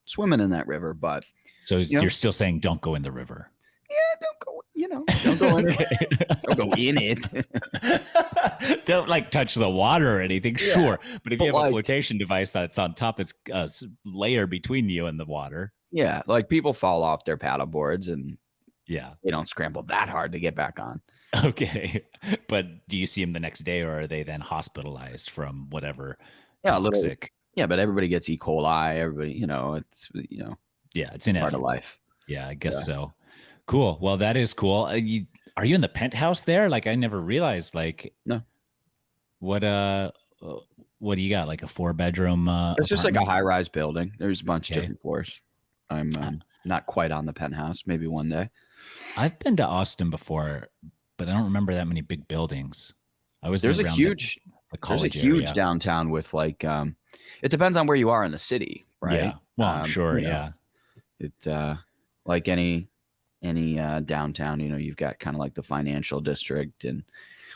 swimming in that river, but so you're still saying don't go in the river. Yeah, don't go in it. Don't go in it. Don't touch the water or anything. Yeah. Sure. But if you have a flotation device that's on top, it's a layer between you and the water. Yeah. People fall off their paddle boards and yeah, they don't scramble that hard to get back on. Okay. But do you see them the next day, or are they then hospitalized from whatever? Yeah. Toxic? Yeah. But everybody gets E. coli. Everybody, it's, yeah, it's inevitable. Part of life. Yeah, I guess so. Cool. Well, that is cool. Are you in the penthouse there? I never realized. No. What do you got? A 4-bedroom? It's just a high-rise building. There's a bunch of different floors. I'm not quite on the penthouse. Maybe one day. I've been to Austin before, but I don't remember that many big buildings. I was there's a huge the there's a college huge area. downtown with like, it depends on where you are in the city, right? Yeah. Well, I'm sure. You know, Yeah. it like any downtown, you know, you've got kind of like the financial district and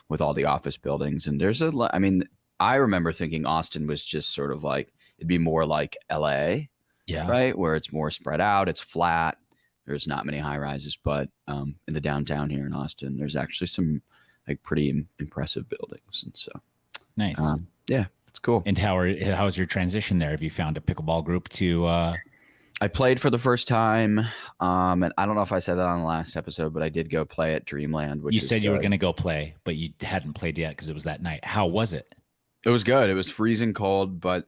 with all the office buildings, and there's a lot. I mean, I remember thinking Austin was just sort of like it'd be more like LA, Yeah. right, where it's more spread out, it's flat, there's not many high rises, but in the downtown here in Austin, there's actually some like pretty impressive buildings, and so Nice. yeah, it's cool. And how's your transition there? Have you found a pickleball group to? I played for the first time, and I don't know if I said that on the last episode, but I did go play at Dreamland. Which You said you were good. going to go play, but you hadn't played yet because it was that night. How was it? It was good. It was freezing cold, but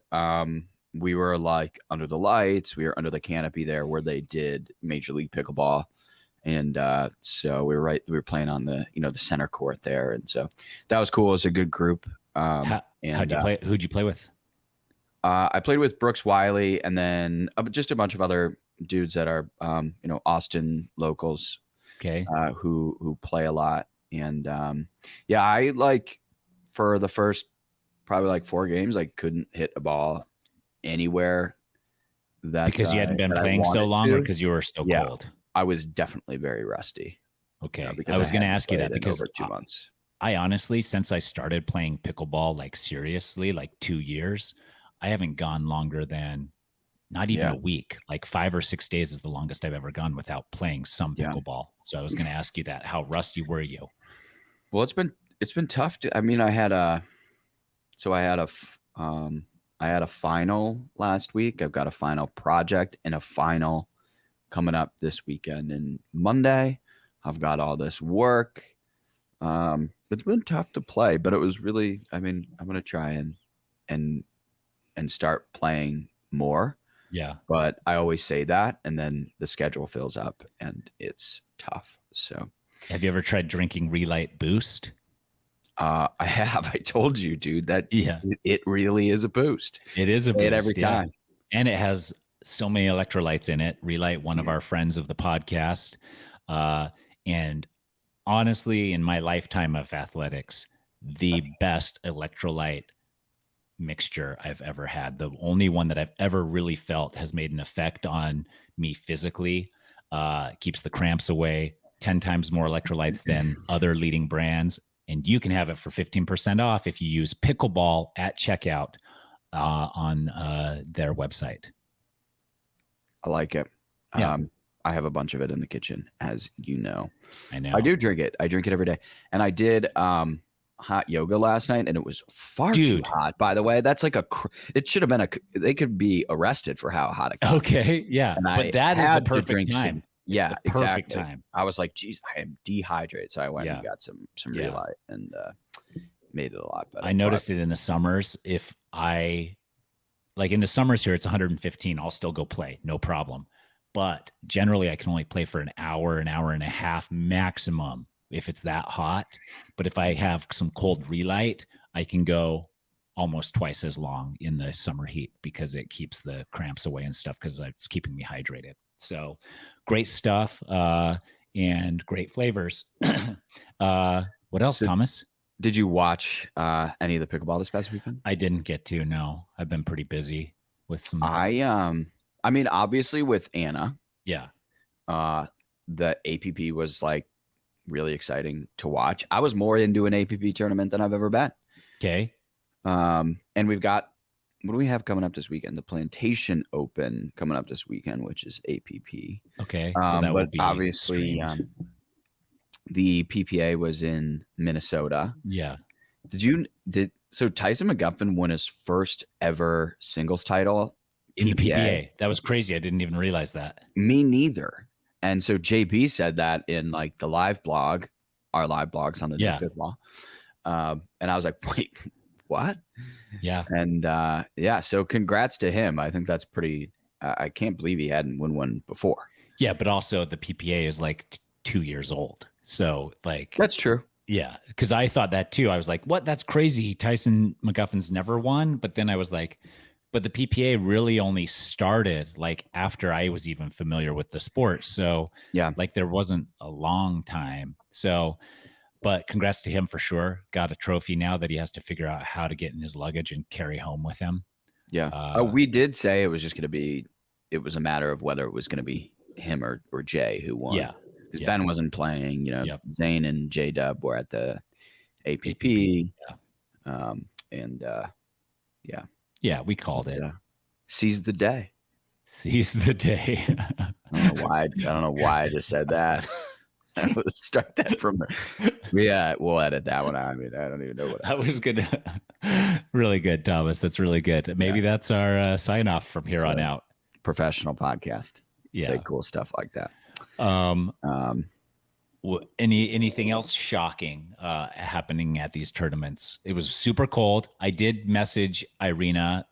we were like under the lights. We were under the canopy there where they did Major League Pickleball, and so we were playing on the the center court there, and so that was cool. It was a good group. How'd you play? Who'd you play with? I played with Brooks Wiley, and then just a bunch of other dudes that are Austin locals. Okay. Who play a lot, and yeah, I like for the first probably like 4 games, I couldn't hit a ball anywhere. That because you hadn't been playing so long, or because you were still cold? I was definitely very rusty. Okay, I was going to ask you that because over 2 months. I honestly, since I started playing pickleball like seriously, like 2 years, I haven't gone longer than not even a week. Like 5 or 6 days is the longest I've ever gone without playing some pickleball. So I was going to ask you that. How rusty were you? Well, it's been tough. I mean, I had a final last week. I've got a final project and a final coming up this weekend and Monday. I've got all this work. It's been tough to play, but it was really, I mean, I'm going to try and start playing more. Yeah. But I always say that, and then the schedule fills up and it's tough. So have you ever tried drinking Relight Boost? I have. I told you, dude, that it really is a boost. It is a boost every time. And it has so many electrolytes in it. Relight, one of our friends of the podcast. And honestly, in my lifetime of athletics, the best electrolyte mixture I've ever had. The only one that I've ever really felt has made an effect on me physically, keeps the cramps away, 10 times more electrolytes than other leading brands. And you can have it for 15% off if you use Pickleball at checkout on their website. I like it. Yeah. I have a bunch of it in the kitchen, as you know. I know. I do drink it. I drink it every day. And I did hot yoga last night, and it was far too hot. By the way, that's like it should have been they could be arrested for how hot it got. Okay, yeah. And but that is the perfect time. Yeah, perfect exactly. time. I was like, geez, I am dehydrated. So I went and got some Relight and made it a lot better. I noticed it in the summers. If I like in the summers here, it's 115. I'll still go play, no problem. But generally, I can only play for an hour and a half maximum if it's that hot. But if I have some cold Relight, I can go almost twice as long in the summer heat because it keeps the cramps away and stuff because it's keeping me hydrated. So great stuff and great flavors. What else, Thomas? Did you watch any of the pickleball this past weekend? I didn't get to, no. I've been pretty busy with some. I mean, obviously with Anna. Yeah. The APP was like really exciting to watch. I was more into an APP tournament than I've ever been. Okay. And we've got, what do we have coming up this weekend? The Plantation Open coming up this weekend, which is APP. Okay. So that would be obviously the PPA was in Minnesota. Yeah. So Tyson McGuffin won his first ever singles title in the PPA. That was crazy. I didn't even realize that. Me neither. And so JB said that in like the live blog, our live blogs on the Pickleball. And I was like, wait, what? Yeah. And so congrats to him. I think that's pretty, I can't believe he hadn't won one before. Yeah. But also the PPA is like 2 years old. So like. That's true. Yeah. Cause I thought that too. I was like, what? That's crazy. Tyson McGuffin's never won. But then I was like, but the PPA really only started like after I was even familiar with the sport. So yeah, like there wasn't a long time. So But congrats to him for sure. Got a trophy now that he has to figure out how to get in his luggage and carry home with him. Yeah. We did say it was just going to be, it was a matter of whether it was going to be him or Jay who won. Yeah. Because Ben wasn't playing, Zane and J-Dub were at the APP. Yeah, we called it. Seize the day. Seize the day. I don't know why I just said that. Let's start that from there. Yeah, we'll edit that one out. I mean, I don't even know what that was good. Really good, Thomas. That's really good. Maybe that's our sign off from here on out. Professional podcast. Yeah. Say cool stuff like that. Anything else shocking happening at these tournaments? It was super cold. I did message Irina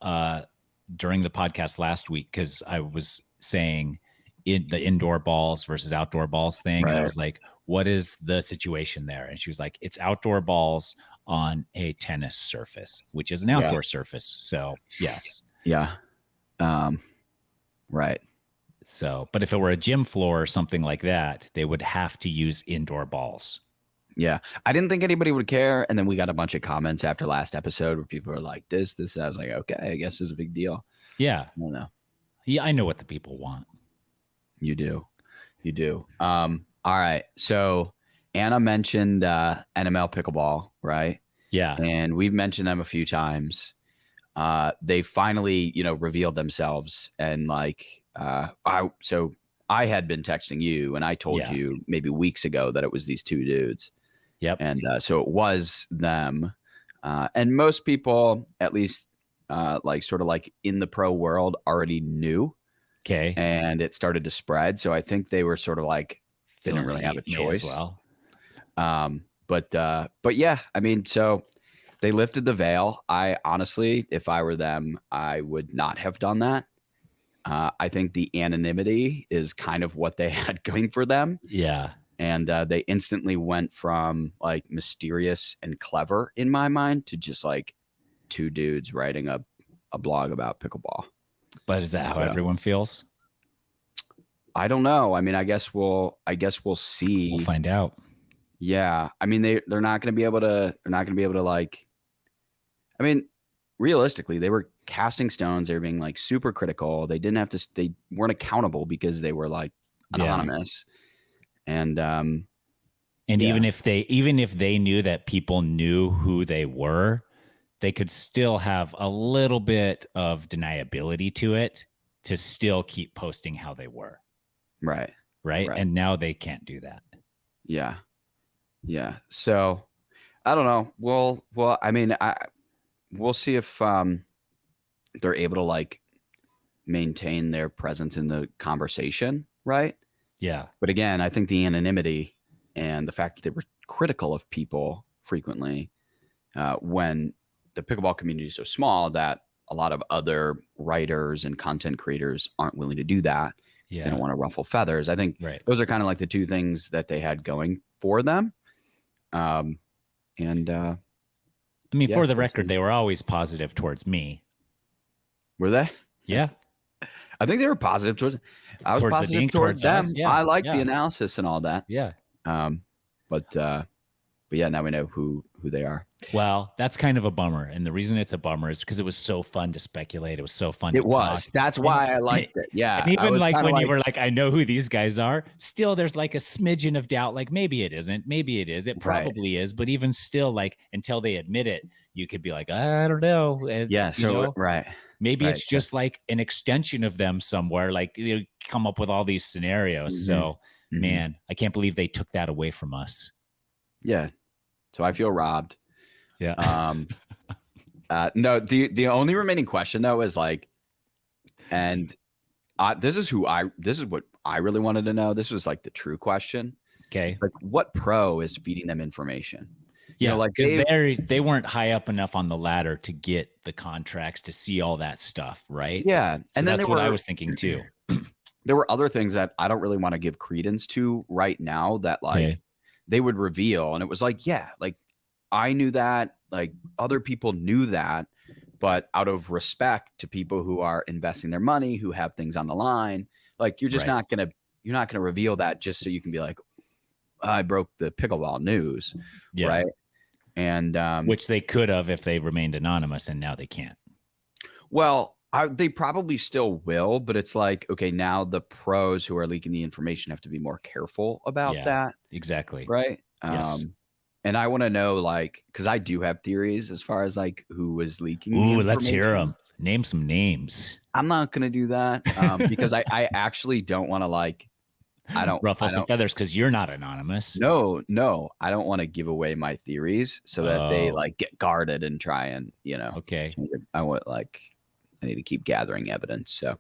during the podcast last week because I was saying the indoor balls versus outdoor balls thing. Right. And I was like, what is the situation there? And she was like, it's outdoor balls on a tennis surface, which is an outdoor surface. So yes. Yeah. Right. So, but if it were a gym floor or something like that, they would have to use indoor balls. Yeah. I didn't think anybody would care. And then we got a bunch of comments after last episode where people were like, this. I was like, okay, I guess it's a big deal. Yeah. I don't know. Yeah, I know what the people want. You do. All right. So Anna mentioned NML Pickleball, right? Yeah. And we've mentioned them a few times. They finally, revealed themselves. And like, I had been texting you and I told you maybe weeks ago that it was these two dudes. Yep. And so it was them. And most people, at least sort of like in the pro world, already knew. Okay. And it started to spread. So I think they were sort of like, they didn't really have a choice. As well. But yeah, I mean, so they lifted the veil. I honestly, if I were them, I would not have done that. I think the anonymity is kind of what they had going for them. Yeah. And they instantly went from like mysterious and clever in my mind to just like two dudes writing a blog about pickleball. But is that how everyone feels? I don't know. I mean, I guess we'll see. We'll find out. Yeah. I mean, they're not going to be able to like, I mean, realistically, they were casting stones. They were being like super critical. They weren't accountable because they were like anonymous. And even if they knew that people knew who they were, they could still have a little bit of deniability to it to still keep posting how they were. Right. And now they can't do that. Yeah. So I don't know. Well, I mean, we'll see if they're able to like maintain their presence in the conversation. Right. Yeah. But again, I think the anonymity and the fact that they were critical of people frequently when the pickleball community is so small that a lot of other writers and content creators aren't willing to do that. Yeah. They don't want to ruffle feathers. I think those are kind of like the two things that they had going for them. I mean, for the record, they were always positive towards me. Were they? Yeah. I think they were positive towards positive towards them. Yeah. I like the analysis and all that. Yeah. But yeah, now we know who they are. Well, that's kind of a bummer. And the reason it's a bummer is because it was so fun to speculate. It was so fun. It was. Talk. That's why I liked it. Yeah. And even like when you were like, I know who these guys are, still there's like a smidgen of doubt. Like maybe it isn't. Maybe it is. It probably is. But even still, like until they admit it, you could be like, I don't know. Yeah. So, right. Maybe it's just like an extension of them somewhere. Like they come up with all these scenarios. Mm-hmm. So, man, I can't believe they took that away from us. Yeah. So I feel robbed. Yeah. No, the only remaining question though is like, and this is what I really wanted to know. This was like the true question. Okay. Like what pro is feeding them information? Yeah. Like they weren't high up enough on the ladder to get the contracts to see all that stuff. Right. Yeah. So and that's what I was thinking too. There were other things that I don't really want to give credence to right now that like they would reveal. And it was like, yeah, like I knew that, like other people knew that, but out of respect to people who are investing their money, who have things on the line, like you're just not going to reveal that just so you can be like, I broke the pickleball news, Yeah. right? And Which they could have if they remained anonymous, and now they can't. well, they probably still will, but it's like, okay, now the pros who are leaking the information have to be more careful about that. Exactly. Right. Yes. And I want to know, like, because I do have theories as far as like who was leaking the Ooh, information. let's hear them. Name some names. I'm not going to do that because I actually don't want to like, I don't ruffle some feathers because you're not anonymous. No, I don't want to give away my theories so that they like get guarded and try and, Okay. I want like, I need to keep gathering evidence. So,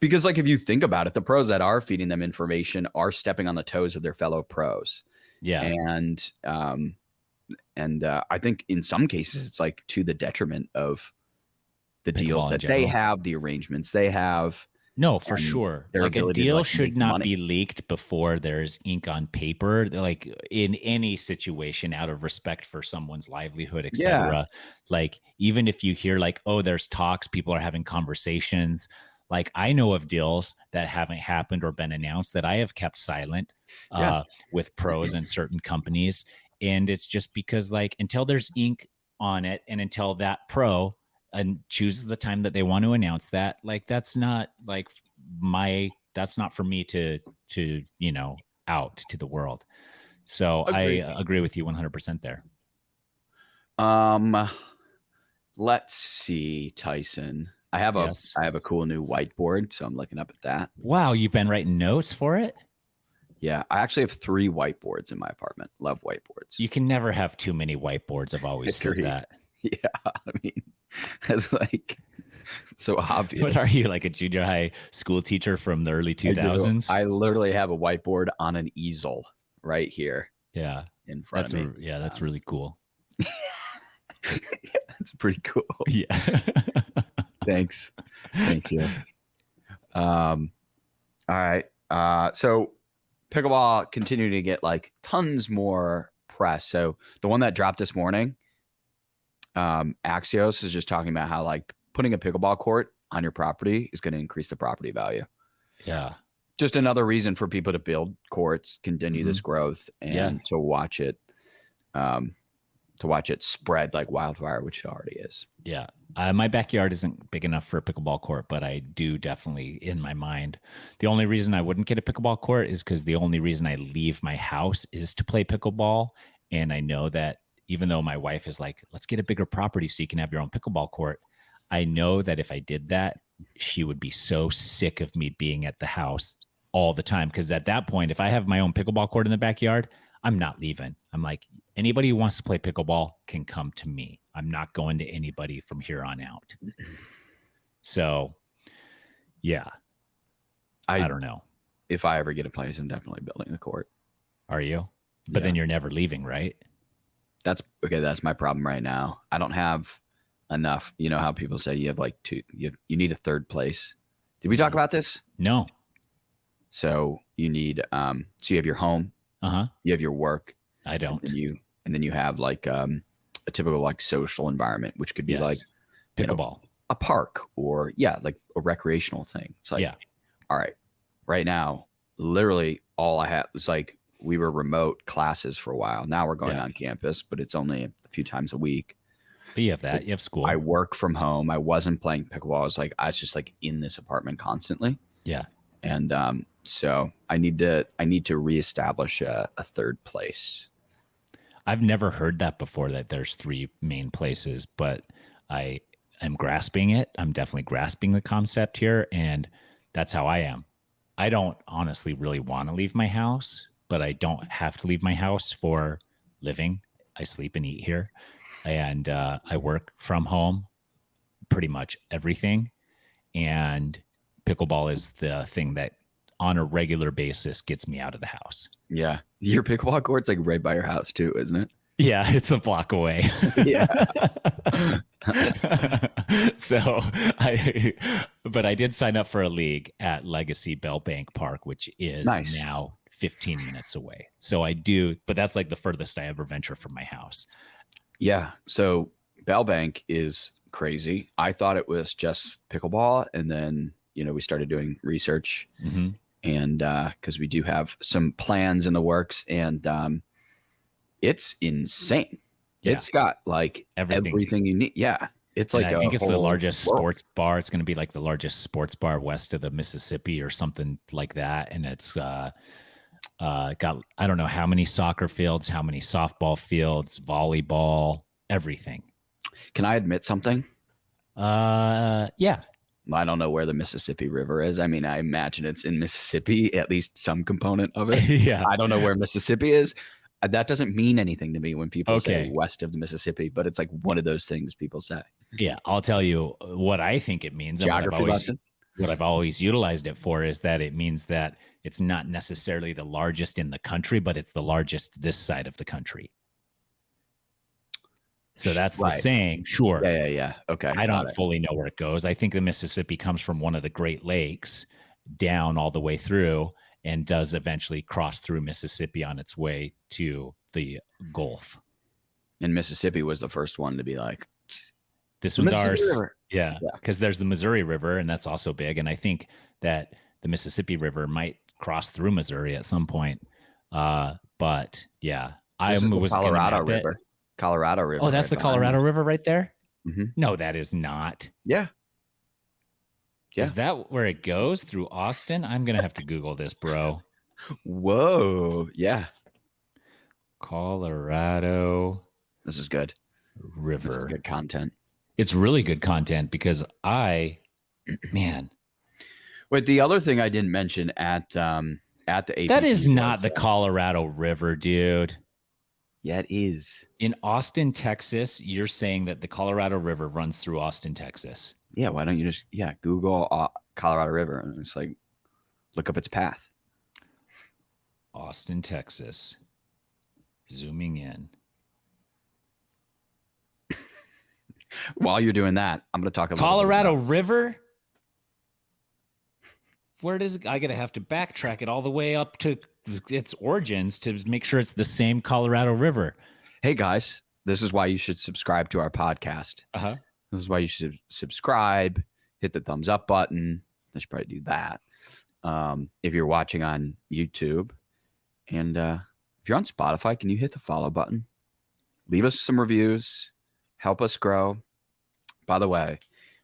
because like, if you think about it, the pros that are feeding them information are stepping on the toes of their fellow pros. Yeah. And I think in some cases it's like to the detriment of the deals that they have, the arrangements they have. No, for sure. Like a deal should not be leaked before there's ink on paper, like in any situation, out of respect for someone's livelihood, etc. Like, even if you hear like, oh, there's talks, people are having conversations. Like, I know of deals that haven't happened or been announced that I have kept silent with pros and certain companies. And it's just because, like, until there's ink on it and until that pro and chooses the time that they want to announce that, like, that's not like that's not for me to out to the world. So I agree with you 100% there. Let's see, Tyson. I have a cool new whiteboard, so I'm looking up at that. Wow, you've been writing notes for it? Yeah, I actually have 3 whiteboards in my apartment. Love whiteboards. You can never have too many whiteboards. I've always said that. Yeah, I mean, it's like so obvious. What are you, like a junior high school teacher from the early 2000s? I literally have a whiteboard on an easel right here. Yeah, in front of me. Yeah, that's really cool. That's pretty cool. Yeah. Thanks. Thank you. All right. So pickleball continuing to get like tons more press. So the one that dropped this morning, Axios is just talking about how like putting a pickleball court on your property is going to increase the property value. Yeah. Just another reason for people to build courts, continue this growth, and to watch it spread like wildfire, which it already is. Yeah. My backyard isn't big enough for a pickleball court, but I do definitely, in my mind, the only reason I wouldn't get a pickleball court is because the only reason I leave my house is to play pickleball. And I know that even though my wife is like, let's get a bigger property so you can have your own pickleball court, I know that if I did that, she would be so sick of me being at the house all the time. Because at that point, if I have my own pickleball court in the backyard, I'm not leaving. I'm like, anybody who wants to play pickleball can come to me. I'm not going to anybody from here on out. So, yeah. I don't know. If I ever get a place, I'm definitely building a court. Are you? But then you're never leaving, right? That's okay. That's my problem right now. I don't have enough. You know how people say you have like you need a third place. Did we talk about this? No. So you need so you have your home. You have your work. I don't. And then you have like a typical like social environment, which could be like pickleball, a park, or like a recreational thing. It's like, all right, right now, literally all I have is like, we were remote classes for a while. Now we're going on campus, but it's only a few times a week. But you have that. You have school. I work from home. I wasn't playing pickleball. I was just like in this apartment constantly. Yeah. And so I need to reestablish a third place. I've never heard that before, that there's 3 main places, but I am grasping it. I'm definitely grasping the concept here, and that's how I am. I don't honestly really want to leave my house, but I don't have to leave my house for living. I sleep and eat here, and I work from home pretty much everything. And pickleball is the thing that on a regular basis gets me out of the house. Yeah. Your pickleball court's like right by your house too, isn't it? Yeah, it's a block away. Yeah. So but I did sign up for a league at Legacy Bellbank Park, which is now 15 minutes away. So I do, but that's like the furthest I ever venture from my house. Yeah. So Bellbank is crazy. I thought it was just pickleball. And then, we started doing research and because we do have some plans in the works, and it's insane. Yeah. It's got like everything you need. Yeah. It's like I think it's the largest world. sports bar. It's going to be like the largest sports bar west of the Mississippi or something like that. And it's got, I don't know how many soccer fields, how many softball fields, volleyball, everything. Can I admit something? Yeah. I don't know where the Mississippi River is. I mean, I imagine it's in Mississippi, at least some component of it. Yeah. I don't know where Mississippi is. That doesn't mean anything to me when people say west of the Mississippi, but it's like one of those things people say. Yeah, I'll tell you what I think it means. Geography lesson. What I've always utilized it for is that it means that it's not necessarily the largest in the country, but it's the largest this side of the country. So that's the saying. Sure. Yeah. Okay. I don't fully know where it goes. I think the Mississippi comes from one of the Great Lakes down all the way through and does eventually cross through Mississippi on its way to the Gulf. And Mississippi was the first one to be like, this one's ours. River. Yeah. Because there's the Missouri River, and that's also big. And I think that the Mississippi River might cross through Missouri at some point. But yeah, I was Colorado River. Colorado River. Oh, that's the Colorado River right there? Mm-hmm. No, that is not. Yeah. Is that where it goes through Austin? I'm going to have to Google this, bro. Whoa. Yeah. Colorado. This is good. River. This is good content. It's really good content because man. Wait, the other thing I didn't mention at the APP that is not the Colorado River, dude. Yeah, it is. In Austin, Texas, you're saying that the Colorado River runs through Austin, Texas. Yeah, why don't you just Google Colorado River and it's like look up its path. Austin, Texas. Zooming in. While you're doing that, I'm going to talk about Colorado River. Where does I gotta have to backtrack it all the way up to its origins to make sure it's the same Colorado River? Hey guys, this is why you should subscribe to our podcast. This is why you should subscribe, hit the thumbs up button. I should probably do that. If you're watching on YouTube, and if you're on Spotify, can you hit the follow button? Leave us some reviews. Help us grow. By the way,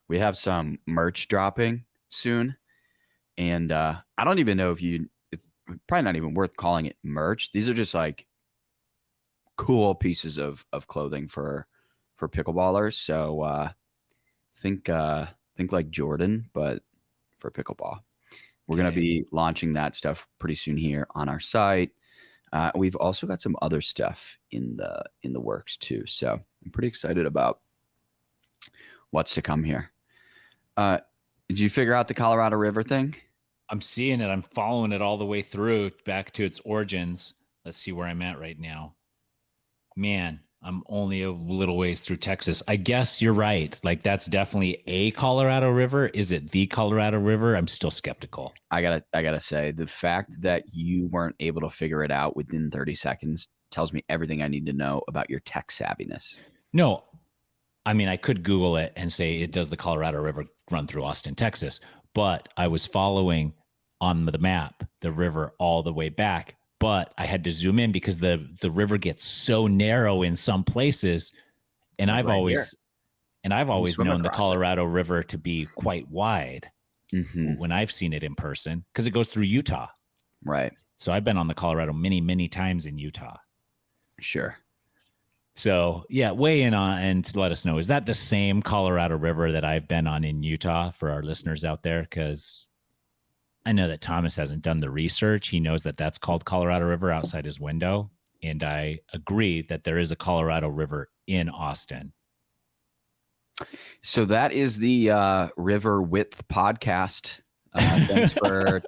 we have some merch dropping soon. And I don't even know if it's probably not even worth calling it merch. These are just like cool pieces of clothing for pickleballers. So think like Jordan, but for pickleball. We're going to be launching that stuff pretty soon here on our site. We've also got some other stuff in the works too. So I'm pretty excited about what's to come here. Did you figure out the Colorado River thing? I'm seeing it. I'm following it all the way through back to its origins. Let's see where I'm at right now. Man, I'm only a little ways through Texas. I guess you're right. Like that's definitely a Colorado River. Is it the Colorado River? I'm still skeptical. I gotta say the fact that you weren't able to figure it out within 30 seconds tells me everything I need to know about your tech savviness. No, I mean, I could Google it and say it does the Colorado River run through Austin, Texas, but I was following on the map the river all the way back, but I had to zoom in because the river gets so narrow in some places, and I've always known the Colorado River to be quite wide when I've seen it in person because it goes through Utah. Right. So I've been on the Colorado many times in Utah. Sure. So yeah, weigh in on and let us know. Is that the same Colorado River that I've been on in Utah for our listeners out there? Because I know that Thomas hasn't done the research. He knows that that's called Colorado River outside his window. And I agree that there is a Colorado River in Austin. So that is the River Width podcast. Thanks for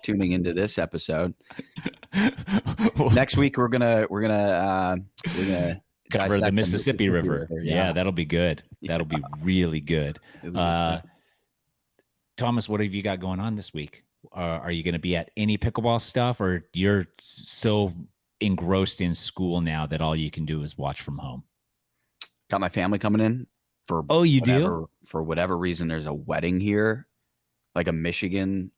tuning into this episode. Next week we're gonna cover the Mississippi River. Yeah, that'll be good. That'll be really good. Thomas, what have you got going on this week? Are you going to be at any pickleball stuff, or you're so engrossed in school now that all you can do is watch from home? Got my family coming in for do? For whatever reason, there's a wedding here, like a Michigan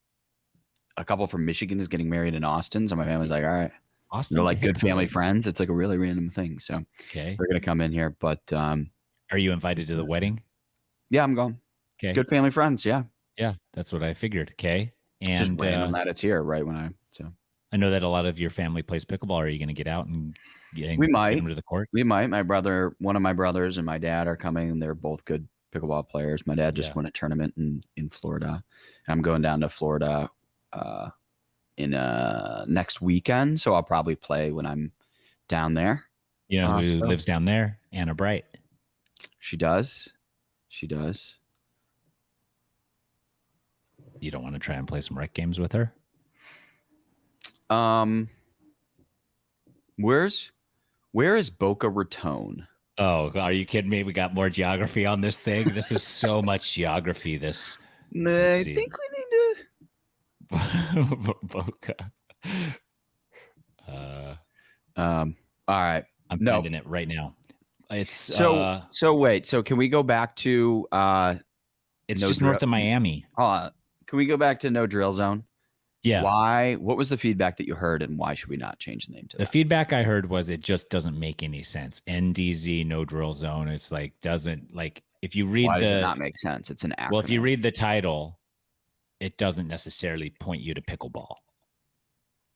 a couple from Michigan is getting married in Austin. So my family's like, all right, Austin's they're a like hit good family place. friends. It's like a really random thing. So Okay. they're gonna come in here. But are you invited to the wedding? yeah, I'm going. Okay. Good family friends. Yeah. Yeah, that's what I figured. Okay. It's just And random that it's here right when I know that a lot of your family plays pickleball. Are you going to get out and get we might. them to the court? We might. One of my brothers and my dad are coming, and they're both good pickleball players. My dad just won a tournament in Florida. I'm going down to Florida in next weekend, so I'll probably play when I'm down there. You know who lives down there? Anna Bright. She does. She does. You don't want to try and play some rec games with her? Where is Boca Raton? Oh, are you kidding me? We got more geography on this thing. This is so much geography. I think we need to Boca. All right. I'm finding it right now. It's so wait. So can we go back to it's just north of Miami. Can we go back to No Drill Zone? Yeah. Why? What was the feedback that you heard, and why should we not change the name to that? The feedback I heard was it just doesn't make any sense. NDZ, No Drill Zone. It's like doesn't like if you read why does it not make sense? It's an acronym. Well, if you read the title, it doesn't necessarily point you to pickleball.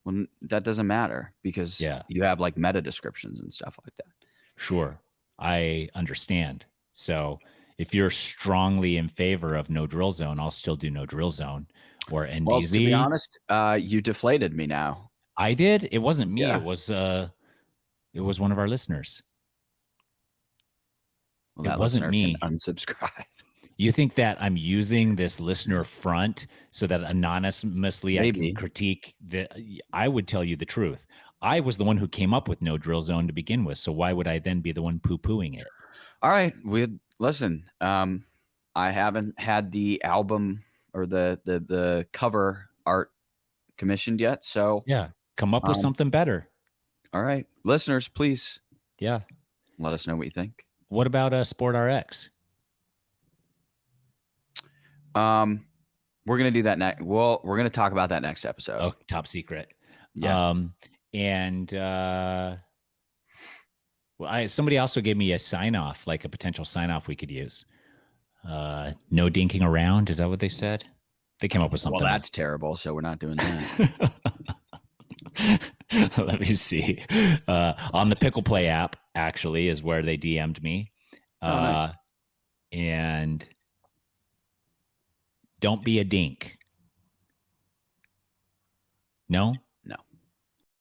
Well, that doesn't matter because you have like meta descriptions and stuff like that. Sure, I understand. So if you're strongly in favor of No Drill Zone, I'll still do No Drill Zone or NDZ. Well, to be honest, you deflated me now. I did. It wasn't me. Yeah. It was one of our listeners. Well, it wasn't me. Unsubscribe. You think that I'm using this listener front so that anonymously I can critique the? I would tell you the truth. I was the one who came up with No Drill Zone to begin with. So why would I then be the one poo-pooing it? All right. Listen. I haven't had the album or the cover art commissioned yet. So yeah, come up with something better. All right, listeners, please. Yeah, let us know what you think. What about Sport RX? We're gonna do that next. Well, we're gonna talk about that next episode. Oh, top secret. Yeah. Somebody also gave me a sign off, like a potential sign off we could use. No dinking around. Is that what they said? They came up with something. Well, that's terrible. So we're not doing that. Let me see. On the Pickle Play app, actually, is where they DM'd me. Nice. And don't be a dink. No?